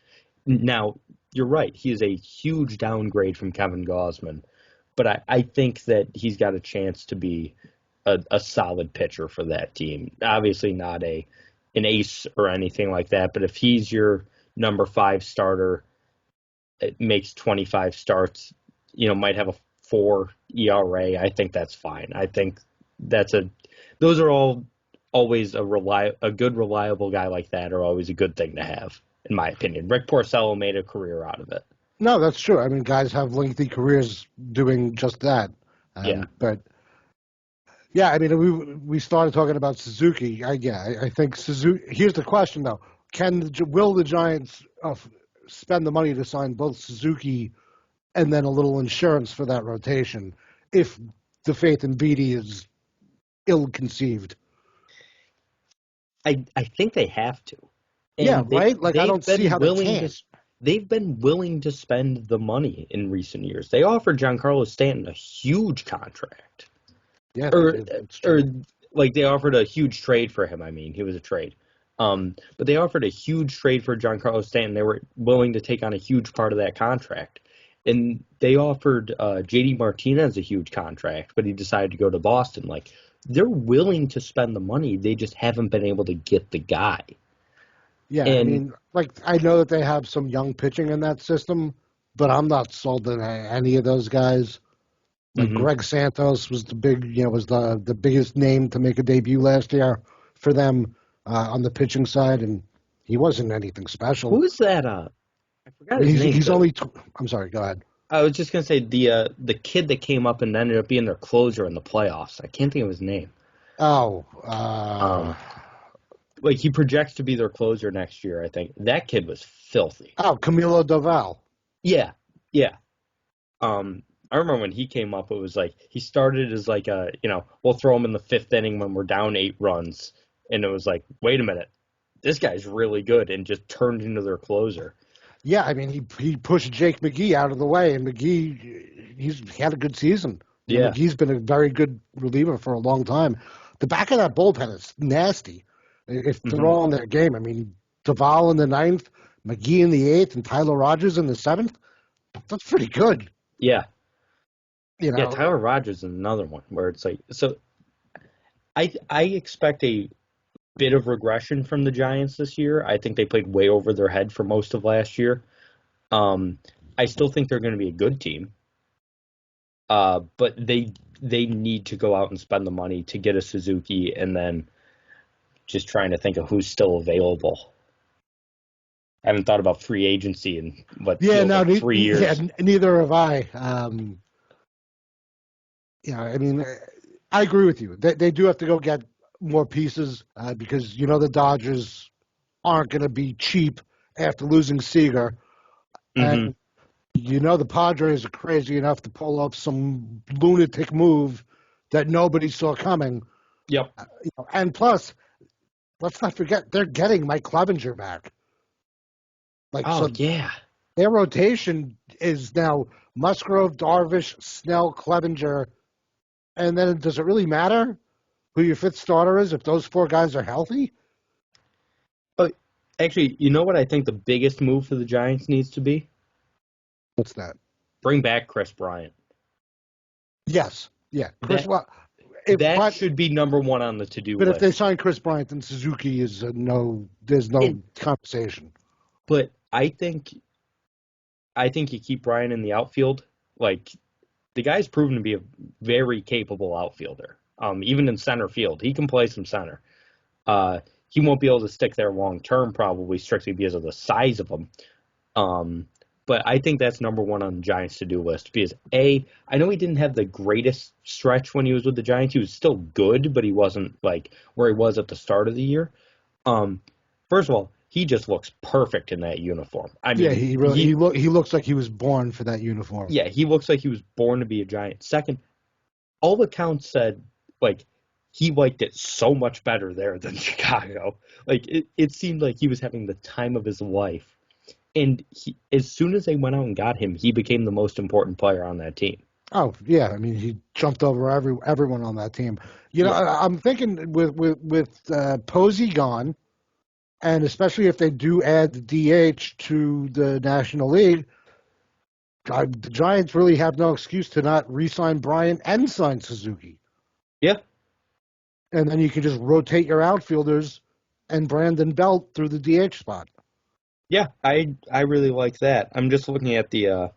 Now you're right. He is a huge downgrade from Kevin Gausman, but I think that he's got a chance to be a solid pitcher for that team. Obviously not an ace or anything like that, but if he's your number 5 starter, it makes 25 starts, might have a 4 ERA, I think that's fine. I think those are always a good reliable guy like that are always a good thing to have, in my opinion. Rick Porcello made a career out of it. No, that's true. I mean, guys have lengthy careers doing just that. But yeah, I mean, we started talking about Suzuki. I think Suzuki. Here's the question, though: will the Giants spend the money to sign both Suzuki and then a little insurance for that rotation if the faith in Beede is ill-conceived? I think they have to. And right? I don't see how they can't. They've been willing to spend the money in recent years. They offered Giancarlo Stanton a huge contract. Yeah, they offered a huge trade for him. I mean, he was a trade. But they offered a huge trade for Giancarlo Stanton. They were willing to take on a huge part of that contract. And they offered JD Martinez a huge contract, but he decided to go to Boston. They're willing to spend the money. They just haven't been able to get the guy. Yeah, I mean, I know that they have some young pitching in that system, but I'm not sold on any of those guys. Greg Santos was the biggest name to make a debut last year for them. on the pitching side, and he wasn't anything special. Who's that? I forgot his name. He's only. I'm sorry. Go ahead. I was just gonna say the kid that came up and ended up being their closer in the playoffs. I can't think of his name. Oh. Like he projects to be their closer next year. I think that kid was filthy. Oh, Camilo Doval. Yeah. I remember when he came up, it was like he started as like we'll throw him in the 5th inning when we're down 8 runs, and it was like, wait a minute, this guy's really good, and just turned into their closer. Yeah, I mean he pushed Jake McGee out of the way, and McGee he had a good season. Yeah, McGee's been a very good reliever for a long time. The back of that bullpen is nasty. If they're all in their game, I mean Doval in the 9th, McGee in the 8th, and Tyler Rogers in the 7th. That's pretty good. Yeah. Yeah, Tyler Rogers is another one where it's like, so I expect a bit of regression from the Giants this year. I think they played way over their head for most of last year. I still think they're going to be a good team. But they need to go out and spend the money to get a Suzuki, and then just trying to think of who's still available. I haven't thought about free agency in 3 years. Yeah, neither have I. I mean, I agree with you. They do have to go get more pieces because the Dodgers aren't going to be cheap after losing Seager, and the Padres are crazy enough to pull up some lunatic move that nobody saw coming. Yep. And plus, let's not forget they're getting Mike Clevinger back. Yeah. Their rotation is now Musgrove, Darvish, Snell, Clevinger, and then does it really matter who your 5th starter is if those 4 guys are healthy? But actually, you know what I think the biggest move for the Giants needs to be? What's that? Bring back Chris Bryant. Yes. Yeah. That should be number 1 on the to-do list. But if they sign Chris Bryant, then Suzuki is there's no conversation. But I think you keep Bryant in the outfield. Like, the guy's proven to be a very capable outfielder. Even in center field, he can play some center. He won't be able to stick there long term, probably strictly because of the size of him. But I think that's number 1 on the Giants to-do list because I know he didn't have the greatest stretch when he was with the Giants. He was still good, but he wasn't like where he was at the start of the year. First of all, he just looks perfect in that uniform. I mean, he looks like he was born for that uniform. Yeah, he looks like he was born to be a Giant. Second, all accounts said like he liked it so much better there than Chicago. Like it seemed like he was having the time of his life. And as soon as they went out and got him, he became the most important player on that team. Oh yeah, I mean he jumped over everyone on that team. I'm thinking with Posey gone, and especially if they do add the DH to the National League, the Giants really have no excuse to not re-sign Bryant and sign Suzuki. Yeah, and then you can just rotate your outfielders and Brandon Belt through the DH spot. Yeah, I really like that. I'm just looking at the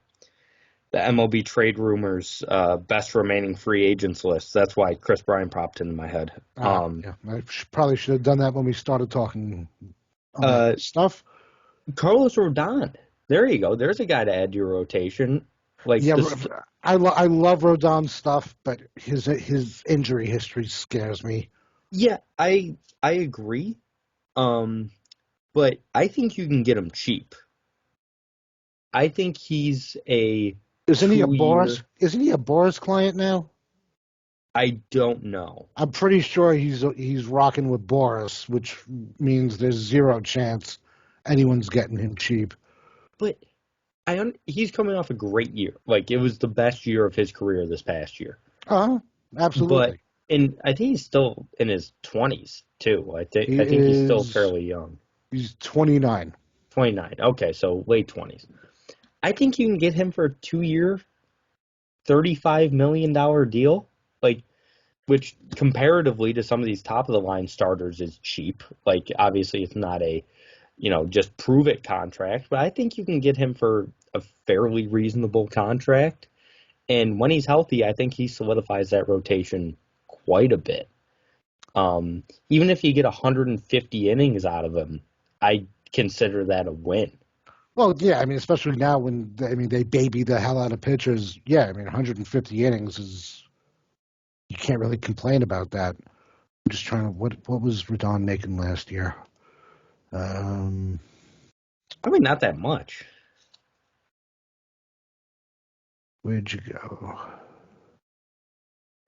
MLB trade rumors best remaining free agents list. That's why Chris Bryant popped into my head. Yeah, I probably should have done that when we started talking stuff. Carlos Rodon. There you go. There's a guy to add to your rotation. I love Rodon's stuff, but his injury history scares me. Yeah, I agree. But I think you can get him cheap. I think he's a Isn't he a Boras client now? I don't know. I'm pretty sure he's rocking with Boras, which means there's zero chance anyone's getting him cheap. But he's coming off a great year. Like, it was the best year of his career this past year. Absolutely. And I think he's still in his 20s, too. I think he's still fairly young. He's 29. 29. Okay, so late 20s. I think you can get him for a 2-year, $35 million deal, like, which comparatively to some of these top-of-the-line starters is cheap. Like, obviously it's not a, just prove-it contract, but I think you can get him for a fairly reasonable contract. And when he's healthy, I think he solidifies that rotation quite a bit. Even if you get 150 innings out of him, I consider that a win. Well, yeah, I mean, especially now when they baby the hell out of pitchers. Yeah, I mean, 150 innings is you can't really complain about that. I'm just trying to what was Rodon making last year? I mean, not that much. Where'd you go?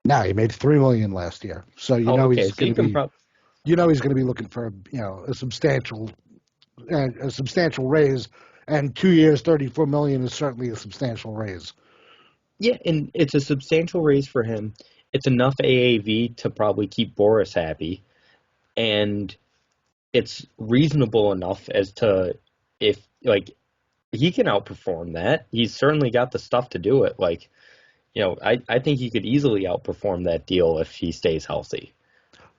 No, he made $3 million last year, so he's going to be. He's going to be looking for a substantial raise, and 2 years, $34 million is certainly a substantial raise. Yeah, and it's a substantial raise for him. It's enough AAV to probably keep Boris happy, and it's reasonable enough as to if he can outperform that. He's certainly got the stuff to do it. I think he could easily outperform that deal if he stays healthy.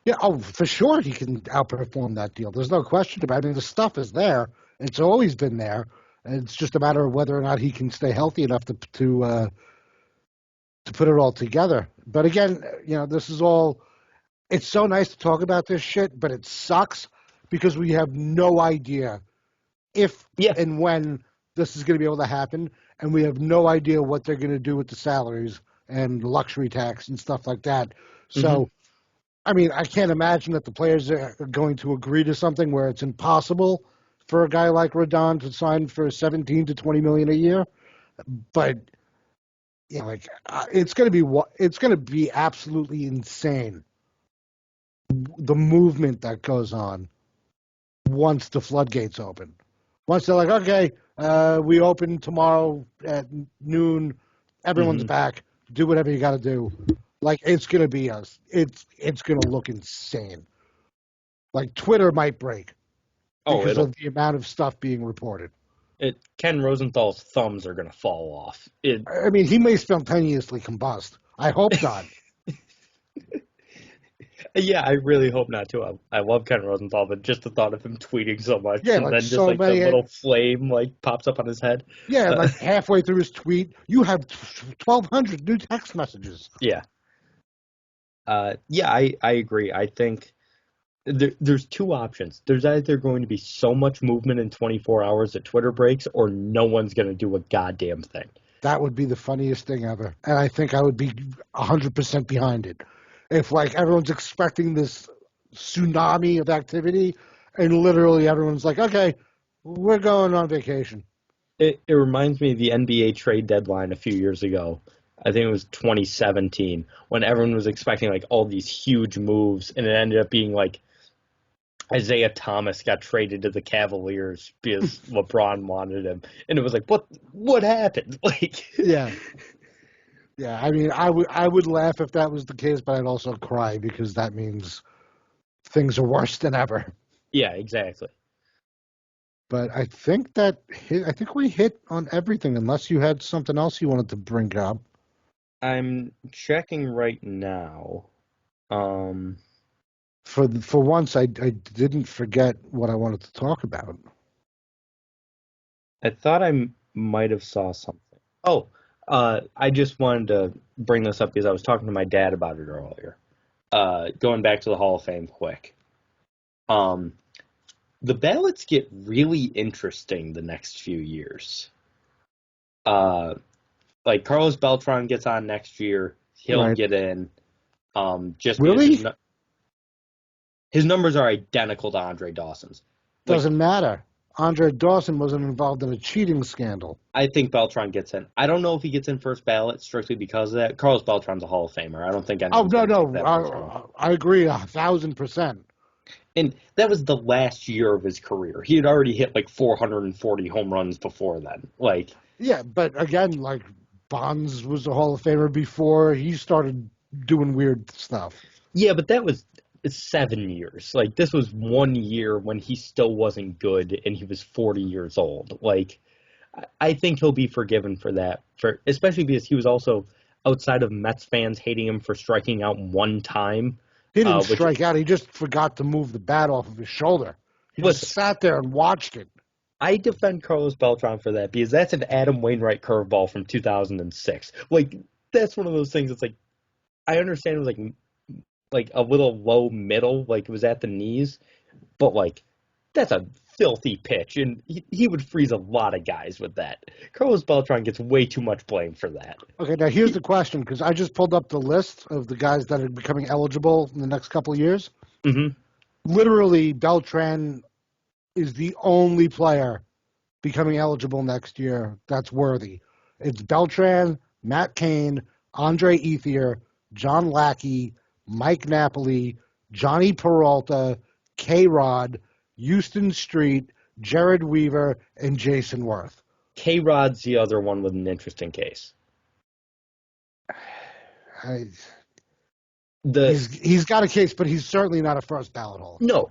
Yeah, for sure he can outperform that deal. There's no question about it. I mean, the stuff is there. It's always been there. And it's just a matter of whether or not he can stay healthy enough to put it all together. But again, this is all. It's so nice to talk about this shit, but it sucks because we have no idea if and when this is going to be able to happen, and we have no idea what they're going to do with the salaries and luxury tax and stuff like that. So, I mean, I can't imagine that the players are going to agree to something where it's impossible for a guy like Rodon to sign for $17 to $20 million a year. But it's going to be absolutely insane, the movement that goes on once the floodgates open. Once they're like, okay, we open tomorrow at noon, everyone's back, do whatever you got to do. It's going to be it's going to look insane. Twitter might break because of the amount of stuff being reported. Ken Rosenthal's thumbs are going to fall off. I mean, he may spontaneously combust. I hope not. Yeah, I really hope not, too. I love Ken Rosenthal, but just the thought of him tweeting so much, and then just the little flame pops up on his head. Yeah, halfway through his tweet, you have 1,200 new text messages. Yeah. Yeah, I agree. I think there's two options. There's either going to be so much movement in 24 hours that Twitter breaks, or no one's going to do a goddamn thing. That would be the funniest thing ever, and I think I would be 100% behind it. If everyone's expecting this tsunami of activity, and literally everyone's like, okay, we're going on vacation. It reminds me of the NBA trade deadline a few years ago. I think it was 2017, when everyone was expecting all these huge moves, and it ended up being Isaiah Thomas got traded to the Cavaliers because LeBron wanted him, and it was what happened? Yeah. Yeah, I mean, I would laugh if that was the case, but I'd also cry because that means things are worse than ever. Yeah, exactly. But I think we hit on everything, unless you had something else you wanted to bring up. I'm checking right now. For once, I didn't forget what I wanted to talk about. I thought I might have saw something. Oh. I just wanted to bring this up because I was talking to my dad about it earlier. Going back to the Hall of Fame quick. The ballots get really interesting the next few years. Carlos Beltran gets on next year. He'll get in. Just really? His numbers are identical to Andre Dawson's. Doesn't matter. Andre Dawson wasn't involved in a cheating scandal. I think Beltran gets in. I don't know if he gets in first ballot strictly because of that. Carlos Beltran's a Hall of Famer. I don't think anyone's no. I agree 1,000%. And that was the last year of his career. He had already hit 440 home runs before then. Yeah, but again, Bonds was a Hall of Famer before he started doing weird stuff. Yeah, but that was 7 years. This was 1 year when he still wasn't good and he was 40 years old. I think he'll be forgiven for that, especially because he was also, outside of Mets fans hating him for striking out one time. He didn't strike out. He just forgot to move the bat off of his shoulder. He just sat there and watched it. I defend Carlos Beltran for that because that's an Adam Wainwright curveball from 2006. That's one of those things that's I understand it was like a little low middle, like it was at the knees, but like that's a filthy pitch, and he would freeze a lot of guys with that. Carlos Beltran gets way too much blame for that. Okay, now here's the question, because I just pulled up the list of the guys that are becoming eligible in the next couple of years. Mm-hmm. Literally, Beltran is the only player becoming eligible next year that's worthy. It's Beltran, Matt Cain, Andre Ethier, John Lackey, Mike Napoli, Johnny Peralta, K-Rod, Houston Street, Jared Weaver, and Jason Worth. K-Rod's the other one with an interesting case. He's got a case, but he's certainly not a first ballot holder. No,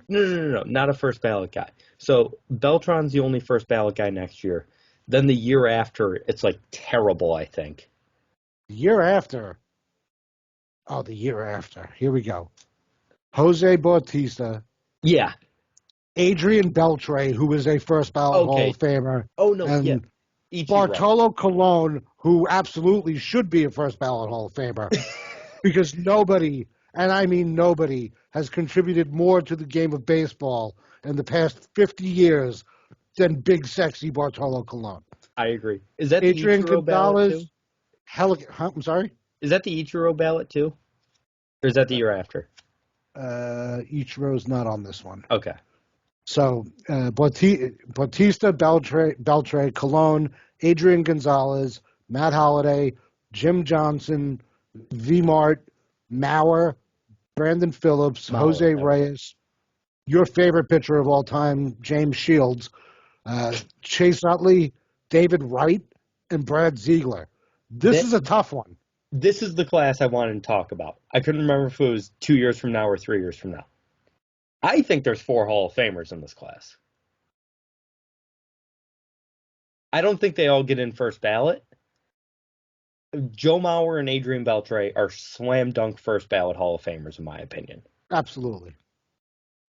not a first ballot guy. So Beltran's the only first ballot guy next year. Then the year after, it's like terrible, I think. The year after. Oh, the year after. Here we go. Jose Bautista. Yeah. Adrian Beltre, who is a first ballot Hall of Famer. Oh, no, and yeah. Bartolo Colon, who absolutely should be a first ballot Hall of Famer. Because nobody, and I mean nobody, has contributed more to the game of baseball in the past 50 years than big, sexy Bartolo Colon. I agree. Is that Adrian the Ichiro ballot too? I'm sorry? Is that the Ichiro ballot too? Or is that the year after? Ichiro's not on this one. Okay. So, Bautista, Beltre, Colon, Adrian Gonzalez, Matt Holliday, Jim Johnson, V-Mart, Mauer, Brandon Phillips, Jose Reyes, your favorite pitcher of all time, James Shields, Chase Utley, David Wright, and Brad Ziegler. This is a tough one. This is the class I wanted to talk about. I couldn't remember if it was 2 years from now or 3 years from now. I think there's 4 Hall of Famers in this class. I don't think they all get in first ballot. Joe Mauer and Adrian Beltre are slam dunk first ballot Hall of Famers, in my opinion. Absolutely.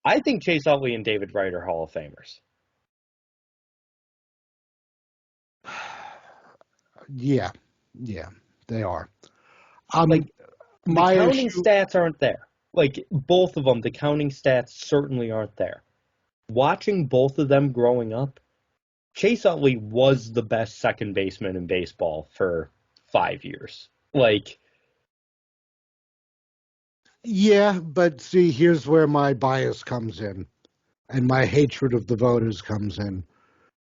I think Chase Utley and David Wright are Hall of Famers. Yeah, they are. The counting stats aren't there. Like, both of them, the counting stats certainly aren't there. Watching both of them growing up, Chase Utley was the best second baseman in baseball for 5 years. Yeah, but see, here's where my bias comes in and my hatred of the voters comes in.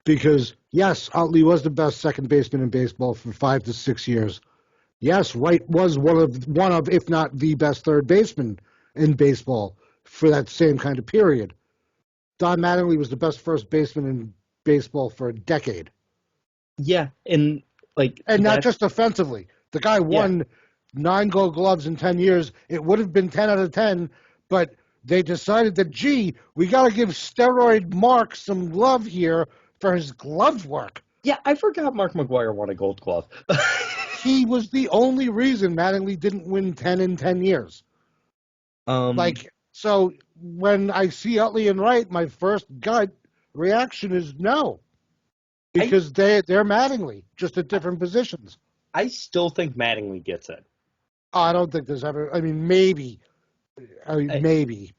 Because, yes, Utley was the best second baseman in baseball for 5 to 6 years. Yes, Wright was one of, if not the best third baseman in baseball for that same kind of period. Don Mattingly was the best first baseman in baseball for a decade. Yeah, and not just offensively. The guy won 9 Gold Gloves in 10 years. It would have been 10 out of 10, but they decided that, we got to give steroid Mark some love here for his glove work. Yeah, I forgot Mark McGwire won a Gold Glove. He was the only reason Mattingly didn't win 10 in 10 years. So when I see Utley and Wright, my first gut reaction is no. Because they're Mattingly, just at different positions. I still think Mattingly gets it. I don't think there's ever. I mean, maybe.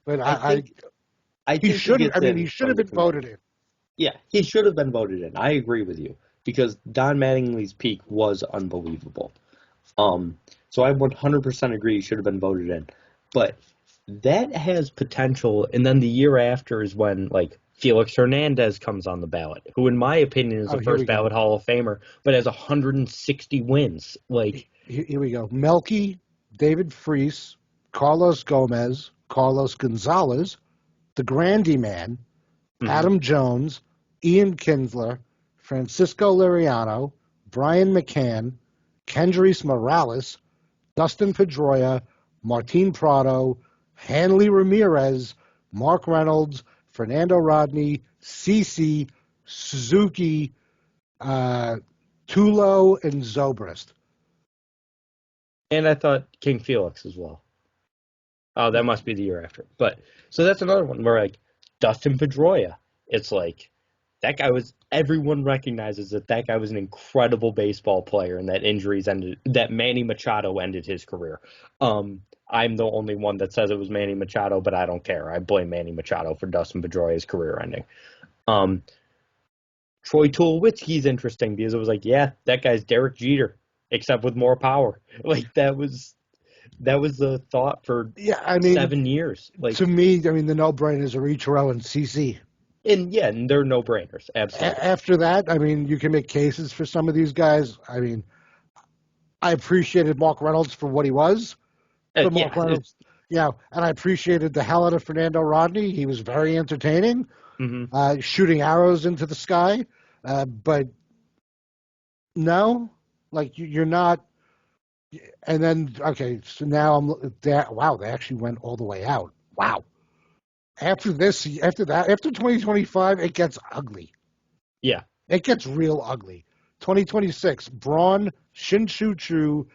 But I think he shouldn't. I mean, he should have been voted in. Yeah, he should have been voted in. I agree with you because Don Mattingly's peak was unbelievable. So I 100% agree he should have been voted in. But that has potential, and then the year after is when Felix Hernandez comes on the ballot, who in my opinion is a first ballot Hall of Famer, but has 160 wins. Here we go. Melky, David Freese, Carlos Gomez, Carlos Gonzalez, the Grandy Man, Adam Jones, Ian Kinsler, Francisco Liriano, Brian McCann, Kendrys Morales, Dustin Pedroia, Martin Prado, Hanley Ramirez, Mark Reynolds, Fernando Rodney, CeCe, Suzuki, Tulo, and Zobrist. And I thought King Felix as well. Oh, that must be the year after. But so that's another one where Dustin Pedroia. It's that guy was. Everyone recognizes that guy was an incredible baseball player, and that injuries ended. That Manny Machado ended his career. I'm the only one that says it was Manny Machado, but I don't care. I blame Manny Machado for Dustin Pedroia's career ending. Troy Tulowitzki's interesting because it was like, yeah, that guy's Derek Jeter, except with more power. Like that was the thought for 7 years. Like to me, the no-brainers are Ichiro and CC. And they're no-brainers, absolutely. After that, you can make cases for some of these guys. I appreciated Mark Reynolds for what he was. Reynolds, and I appreciated the hell out of Fernando Rodney. He was very entertaining, shooting arrows into the sky. But no, like you're not. And then, okay, so now wow, they actually went all the way out. Wow. After 2025, it gets ugly. Yeah. It gets real ugly. 2026, Braun, Shin-Soo Choo,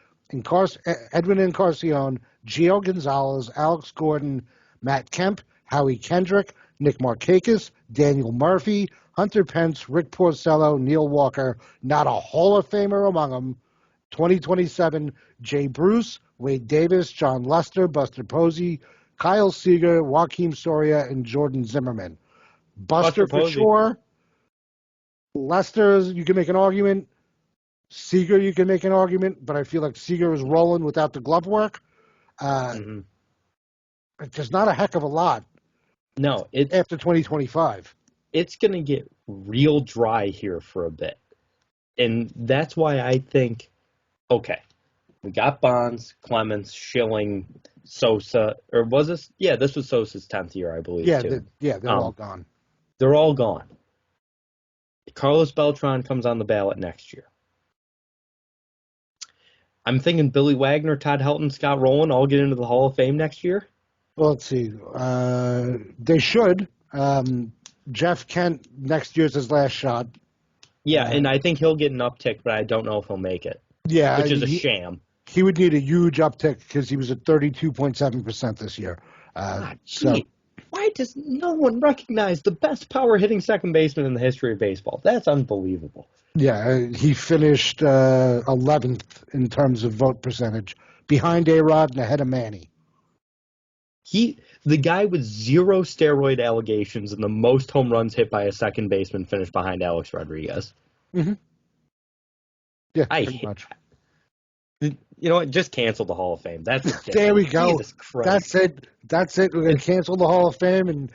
Edwin Encarnacion, Gio Gonzalez, Alex Gordon, Matt Kemp, Howie Kendrick, Nick Markakis, Daniel Murphy, Hunter Pence, Rick Porcello, Neil Walker, not a Hall of Famer among them. 2027, Jay Bruce, Wade Davis, John Lester, Buster Posey, Kyle Seager, Joaquin Soria, and Jordan Zimmerman. Buster for sure. Lester, you can make an argument. Seager, you can make an argument, but I feel like Seager is rolling without the glove work. There's not a heck of a lot. No, after 2025. It's going to get real dry here for a bit. And that's why I think, okay, we got Bonds, Clemens, Schilling, Sosa, or was this? Yeah, this was Sosa's 10th year, I believe, too. They're all gone. They're all gone. Carlos Beltran comes on the ballot next year. I'm thinking Billy Wagner, Todd Helton, Scott Rowland all get into the Hall of Fame next year. Well, let's see. They should. Jeff Kent, next year's his last shot. Yeah, and I think he'll get an uptick, but I don't know if he'll make it. Yeah. Which is a sham. He would need a huge uptick because he was at 32.7% this year. Why does no one recognize the best power hitting second baseman in the history of baseball? That's unbelievable. Yeah, he finished 11th in terms of vote percentage, behind A-Rod and ahead of Manny. The guy with 0 steroid allegations and the most home runs hit by a second baseman finished behind Alex Rodriguez. Mm-hmm. Yeah, pretty much. You know what? Just cancel the Hall of Fame. That's ridiculous. There we go. Jesus Christ. That's it. We're going to cancel the Hall of Fame, and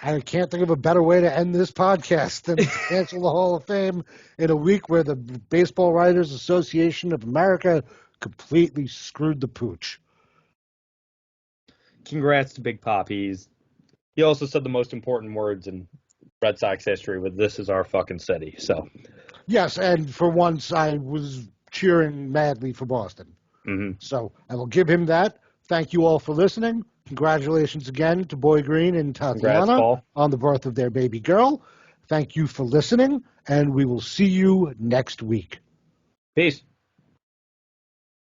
I can't think of a better way to end this podcast than to cancel the Hall of Fame in a week where the Baseball Writers Association of America completely screwed the pooch. Congrats to Big Poppy. He also said the most important words in Red Sox history with "This is our fucking city." So, yes, and for once I was cheering madly for Boston. Mm-hmm. So I will give him that. Thank you all for listening. Congratulations again to Boy Green and Tatiana on the birth of their baby girl. Thank you for listening, and we will see you next week. Peace.